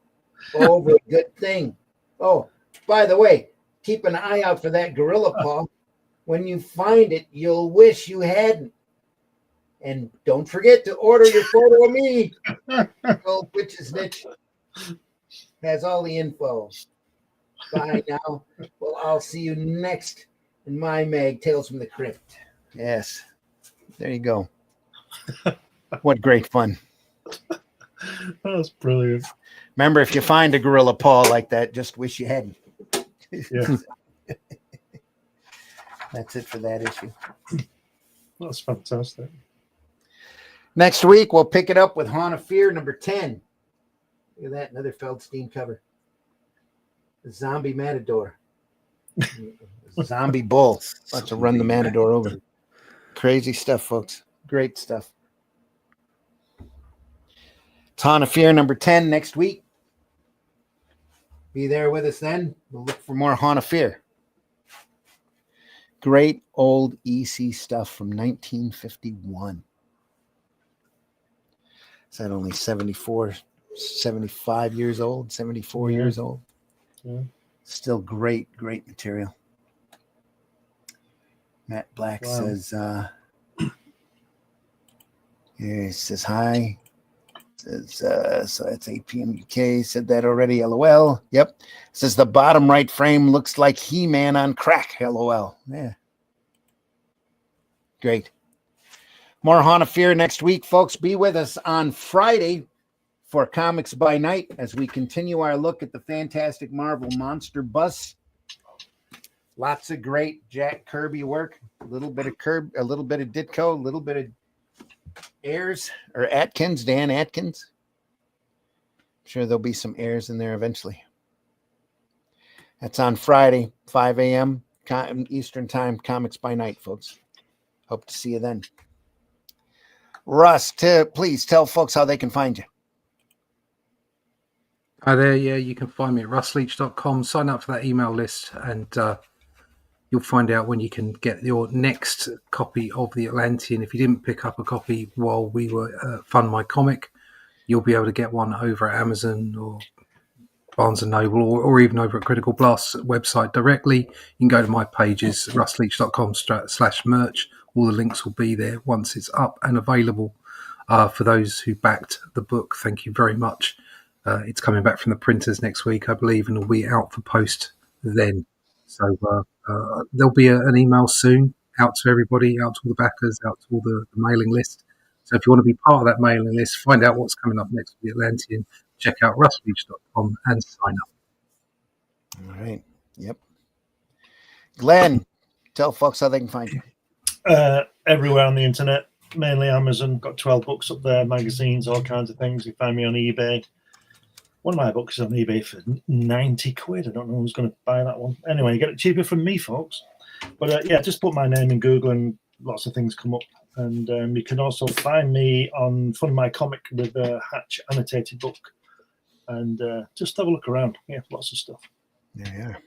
over a good thing. Oh, by the way, keep an eye out for that gorilla paw. When you find it, you'll wish you hadn't. And don't forget to order your photo of me. Old Witch's Niche has all the info. Bye now. Well, I'll see you next in my mag, Tales from the Crypt. Yes. There you go. What great fun. That's brilliant. Remember, if you find a gorilla paw like that, just wish you hadn't. Yeah. That's it for that issue. That's fantastic. Next week, we'll pick it up with Haunt of Fear, number 10. Look at that, another Feldstein cover. The zombie matador. Zombie bull. About to run the matador over. Crazy stuff, folks. Great stuff. It's Haunt of Fear, number 10, next week. Be there with us then. We'll look for more Haunt of Fear. Great old EC stuff from 1951. Is that only 75 years old, 74 years old? Yeah. Still great material. Matt Black says, he says hi. Says, so it's 8 p.m. UK. Said that already. LOL. Yep. Says the bottom right frame looks like He-Man on crack. LOL. Yeah. Great. More Haunt of Fear next week, folks. Be with us on Friday for Comics by Night as we continue our look at the Fantastic Marvel Monster Bus. Lots of great Jack Kirby work. A little bit of Ditko, a little bit of Ayers or Atkins, Dan Atkins. I'm sure there'll be some Ayers in there eventually. That's on Friday, 5 a.m. Eastern Time, Comics by Night, folks. Hope to see you then. Russ, please tell folks how they can find you. Hi there, yeah, you can find me at russleach.com. Sign up for that email list, and you'll find out when you can get your next copy of The Atlantean. If you didn't pick up a copy while we were Fund My Comic, you'll be able to get one over at Amazon or Barnes & Noble or even over at Critical Blast's website directly. You can go to my pages, russleach.com/merch. All the links will be there once it's up and available. For those who backed the book, thank you very much. It's coming back from the printers next week, I believe, and will be out for post then. So there'll be an email soon out to everybody, out to all the backers, out to all the mailing list. So if you want to be part of that mailing list, find out what's coming up next with The Atlantean, check out russleach.com and sign up. All right. Yep. Glenn, tell folks how they can find you. Everywhere on the internet, mainly Amazon. Got 12 books up there, magazines, all kinds of things. You find me on eBay. One of my books is on eBay for 90 quid. I don't know who's going to buy that one. Anyway, you get it cheaper from me, folks. But yeah, just put my name in Google and lots of things come up. And you can also find me on Fund My Comic with a Hatch annotated book. And just have a look around. Yeah, lots of stuff. There you are.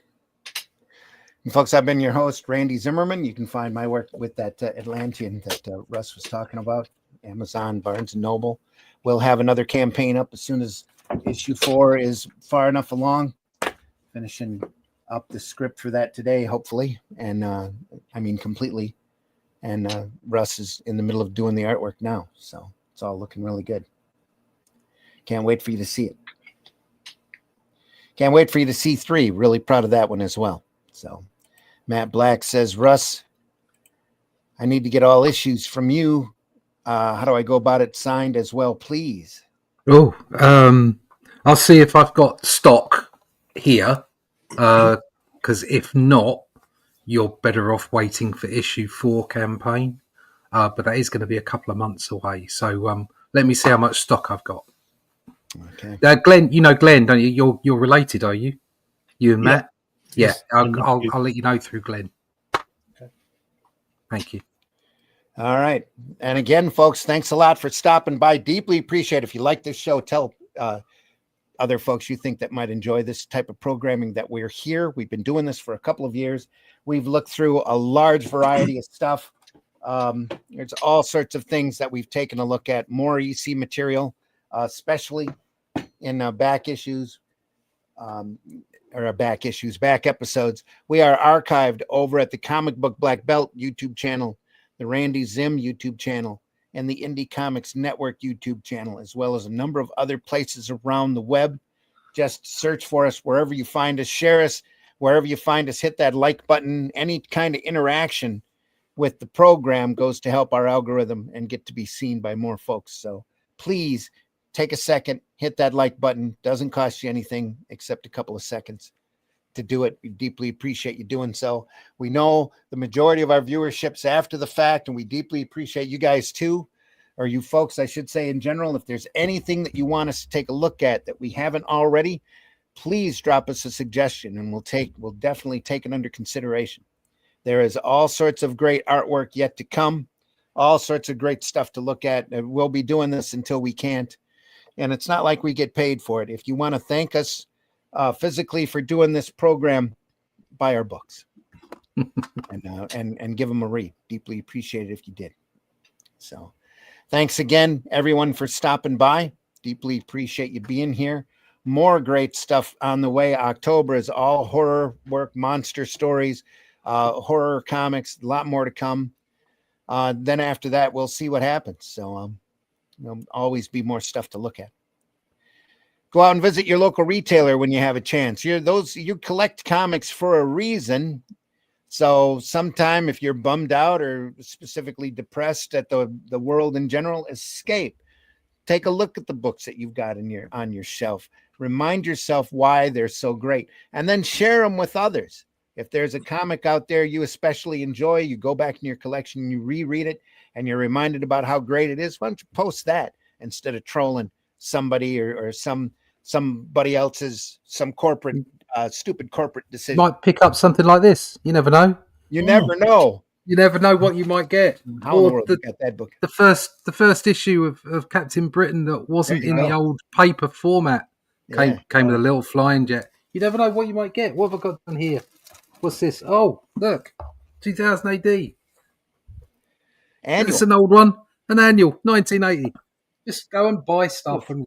And folks, I've been your host, Randy Zimmerman. You can find my work with that Atlantean that Russ was talking about. Amazon, Barnes & Noble. We'll have another campaign up as soon as issue 4 is far enough along. Finishing up the script for that today, hopefully. And I mean, completely. And Russ is in the middle of doing the artwork now. So it's all looking really good. Can't wait for you to see it. Can't wait for you to see 3. Really proud of that one as well. So Matt Black says, Russ, I need to get all issues from you. How do I go about it signed as well, please? Oh, I'll see if I've got stock here. Because if not, you're better off waiting for issue 4 campaign. But that is going to be a couple of months away. So let me see how much stock I've got. Okay. Glenn, you know Glenn, don't you? You're related, are you? You and Matt? Yeah. Yes. I'll let you know through Glenn. Okay. Thank you. All right. And again, folks, thanks a lot for stopping by. Deeply appreciate it. If you like this show, tell other folks you think that might enjoy this type of programming that we're here. We've been doing this for a couple of years. We've looked through a large variety of stuff. There's all sorts of things that we've taken a look at. More EC material, especially in back issues. Back episodes. We are archived over at the Comic Book Black Belt YouTube channel, the Randy Zim YouTube channel, and the Indie Comics Network YouTube channel, as well as a number of other places around the web. Just search for us wherever you find us, share us wherever you find us, hit that like button. Any kind of interaction with the program goes to help our algorithm and get to be seen by more folks. So please take a second, hit that like button. Doesn't cost you anything except a couple of seconds to do it. We deeply appreciate you doing so. We know the majority of our viewership's after the fact, and we deeply appreciate you guys too, or you folks, I should say in general. If there's anything that you want us to take a look at that we haven't already, please drop us a suggestion and we'll definitely take it under consideration. There is all sorts of great artwork yet to come, all sorts of great stuff to look at. And we'll be doing this until we can't. And it's not like we get paid for it. If you want to thank us physically for doing this program, buy our books and give them a read. Deeply appreciate it if you did. So thanks again, everyone, for stopping by. Deeply appreciate you being here. More great stuff on the way. October is all horror work, monster stories, horror comics, a lot more to come. Then after that, we'll see what happens. So always be more stuff to look at. Go out and visit your local retailer when you have a chance. You collect comics for a reason. So sometime if you're bummed out or specifically depressed at the world in general, escape. Take a look at the books that you've got on your shelf. Remind yourself why they're so great, and then share them with others. If there's a comic out there you especially enjoy, you go back in your collection, you reread it, and you're reminded about how great it is, why don't you post that instead of trolling somebody or somebody else's corporate stupid corporate decision. Might pick up something like this. You never know. You never know. You never know what you might get. How in the Or world you got that book? the first issue of Captain Britain that wasn't There you in the go. old paper format Yeah. came with a little flying jet. You never know what you might get. What have I got done here? What's this? Oh, look, 2000 AD. Annual. It's an old one, an annual, 1980. Just go and buy stuff and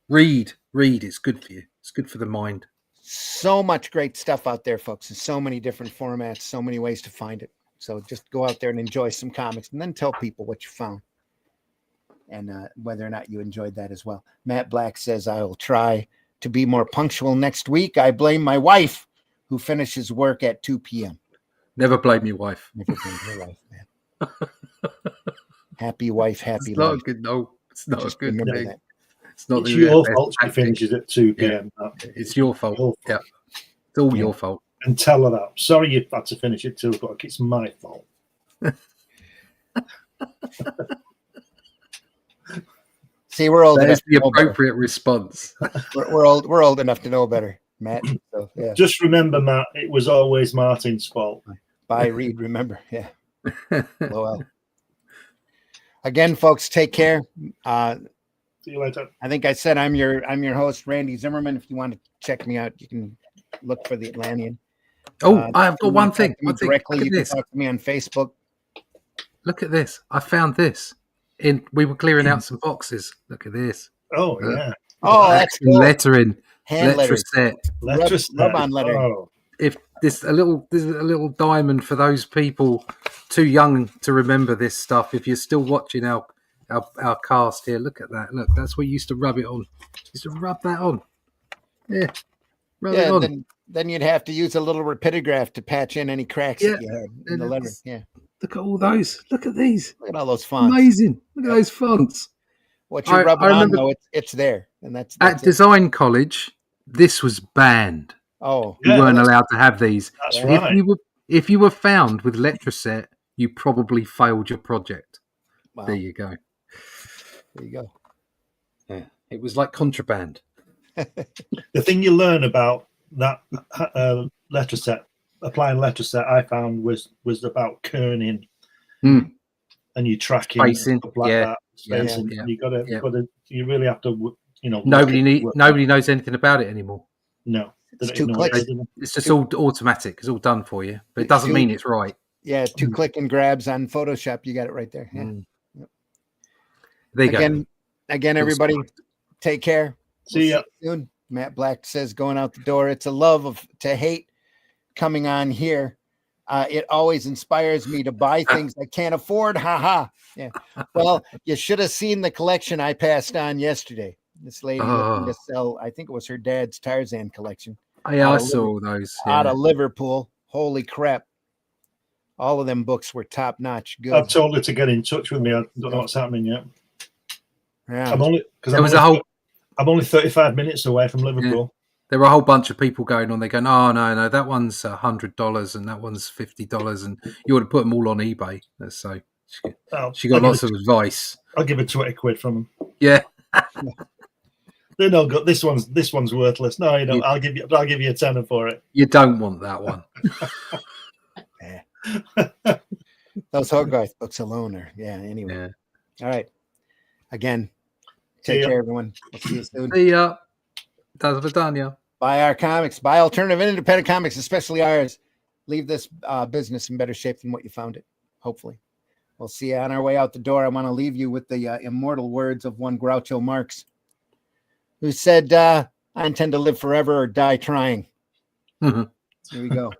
read. It's good for you. It's good for the mind. So much great stuff out there, folks, in so many different formats, so many ways to find it. So just go out there and enjoy some comics and then tell people what you found and whether or not you enjoyed that as well. Matt Black says, I will try to be more punctual next week. I blame my wife who finishes work at 2 p.m. Never blame your wife. Never blame your wife, man. Happy wife, happy It's life. not good. No, it's not Just a good remember thing. that. It's not It's the your best fault she tactic. finishes at 2 p.m. It's your fault. Your fault. Yeah, it's all Yeah. your fault. And tell her that. Sorry you had to finish at 2 o'clock. It's my fault. See, we're old That enough is the to know better. appropriate response. We're old enough to know better, Matt. So yeah. Just remember, Matt, it was always Martin's fault. Bye, Reed. Remember, yeah. Well, again, folks, take care. See you later. I think I said I'm your host, Randy Zimmerman. If you want to check me out, you can look for the Atlantean. Oh, I've You got wanna one talk thing. to me One thing. directly. Look You at can this. talk to me on Facebook. Look at this. I found this. We were clearing out some boxes. Look at this. Oh, yeah. Oh, that's Action cool. lettering. Hand Letter letters. set. Rub-on lettering. Oh, If this a little diamond for those people too young to remember this stuff. If you're still watching our cast here, look at that. Look, that's what you used to rub it on. Used to rub that on. Yeah, rub it Yeah, on. then you'd have to use a little rapidograph to patch in any cracks that you had in the and letter. it's- Yeah, Look at all those. Look at these. look at all those fonts. Amazing. Look at Yep. those fonts. What you're I rubbing on, remember- though, it's there, and that's At it. design college, this was banned. Oh, You Yeah, weren't that's- allowed to have these. that's Yeah. right. If you were found with Letraset, you probably failed your project. wow. There you go. There you go. Yeah, it was like contraband. The thing you learn about that letter set, applying letter set, I found was about kerning Hmm. and you tracking Spacing, stuff like yeah, that. yeah, Spacing. yeah, You gotta, yeah. you really have to, look Nobody at- nobody knows anything about it anymore. No, It's they two don't know what clicks. it is. It's just all automatic. It's all done for you, but it doesn't mean it's right. Yeah, 2 click and grabs on Photoshop. You got it right there. Yeah. Mm. There you go. Again, everybody, take care. See ya. you soon. Matt Black says, going out the door. It's a love to hate coming on here. It always inspires me to buy things I can't afford. Ha ha. Yeah. Well, you should have seen the collection I passed on yesterday. This lady looking to sell, I think it was her dad's Tarzan collection I saw those. out Yeah. of Liverpool. Holy crap. All of them books were top notch. Good. I've told her to get in touch with me. I don't know what's happening yet. Yeah. I'm only I'm only 35 minutes away from Liverpool. There were a whole bunch of people going on. They're going, oh no, that one's $100 and that one's $50, and you ought to put them all on eBay. So she got lots of advice. I'll give her 20 quid from them. Yeah. They know got this one's worthless. No, I'll give you a tenner for it. You don't want that one. Those Hogarth books alone are, anyway. Yeah. All right. Again, take care, everyone. We'll see you soon. See ya. Das Vidania. Buy our comics, buy alternative and independent comics, especially ours. Leave this business in better shape than what you found it, hopefully. We'll see you on our way out the door. I want to leave you with the immortal words of one Groucho Marx, who said, I intend to live forever or die trying. Here we go.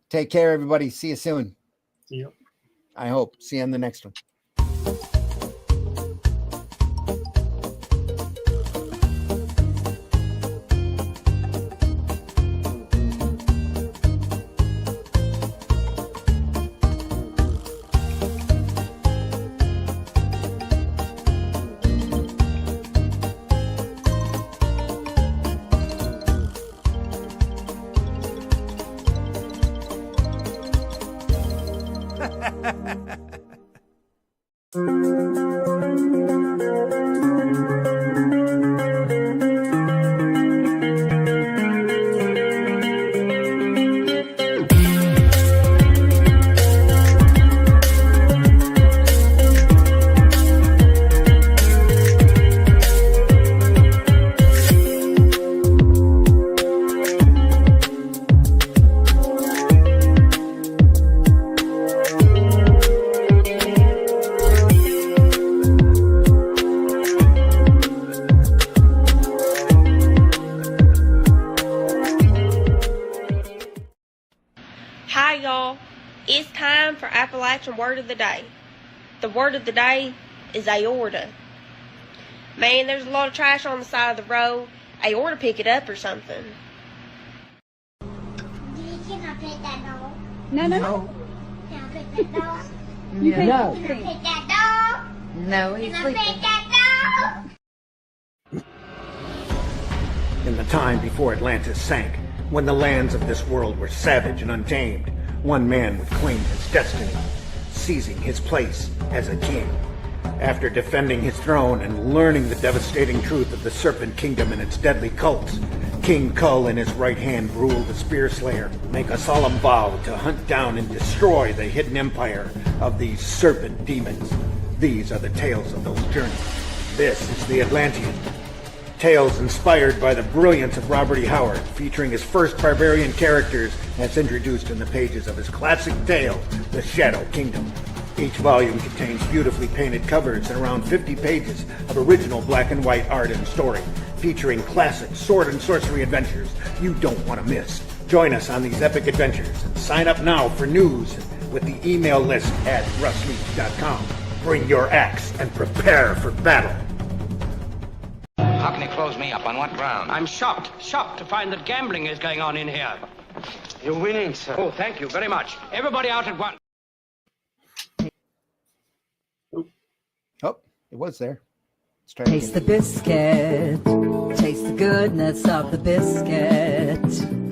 Take care, everybody. See you soon. See you. I hope. See you on the next one. Appalachian word of the day. The word of the day is aorta. Man, there's a lot of trash on the side of the road. Aorta pick it up or something. Can I pet that dog? No. Can I pet that dog? No. Can I pet that dog? No, he's Can I sleeping. pet that dog? In the time before Atlantis sank, when the lands of this world were savage and untamed, one man would claim his destiny, seizing his place as a king. After defending his throne and learning the devastating truth of the Serpent Kingdom and its deadly cults, King Kull in his right hand ruled the Spear Slayer, make a solemn vow to hunt down and destroy the hidden empire of these serpent demons. These are the tales of those journeys. This is the Atlantean. Tales inspired by the brilliance of Robert E. Howard, featuring his first barbarian characters as introduced in the pages of his classic tale, The Shadow Kingdom. Each volume contains beautifully painted covers and around 50 pages of original black and white art and story, featuring classic sword and sorcery adventures you don't want to miss. Join us on these epic adventures and sign up now for news with the email list at russleach.com. Bring your axe and prepare for battle. How can you close me up? On what ground? I'm shocked to find that gambling is going on in here. You're winning, sir. Oh, thank you very much. Everybody out at once. Oh, it was there. Let's try it Taste the again. biscuit. Taste the goodness of the biscuit.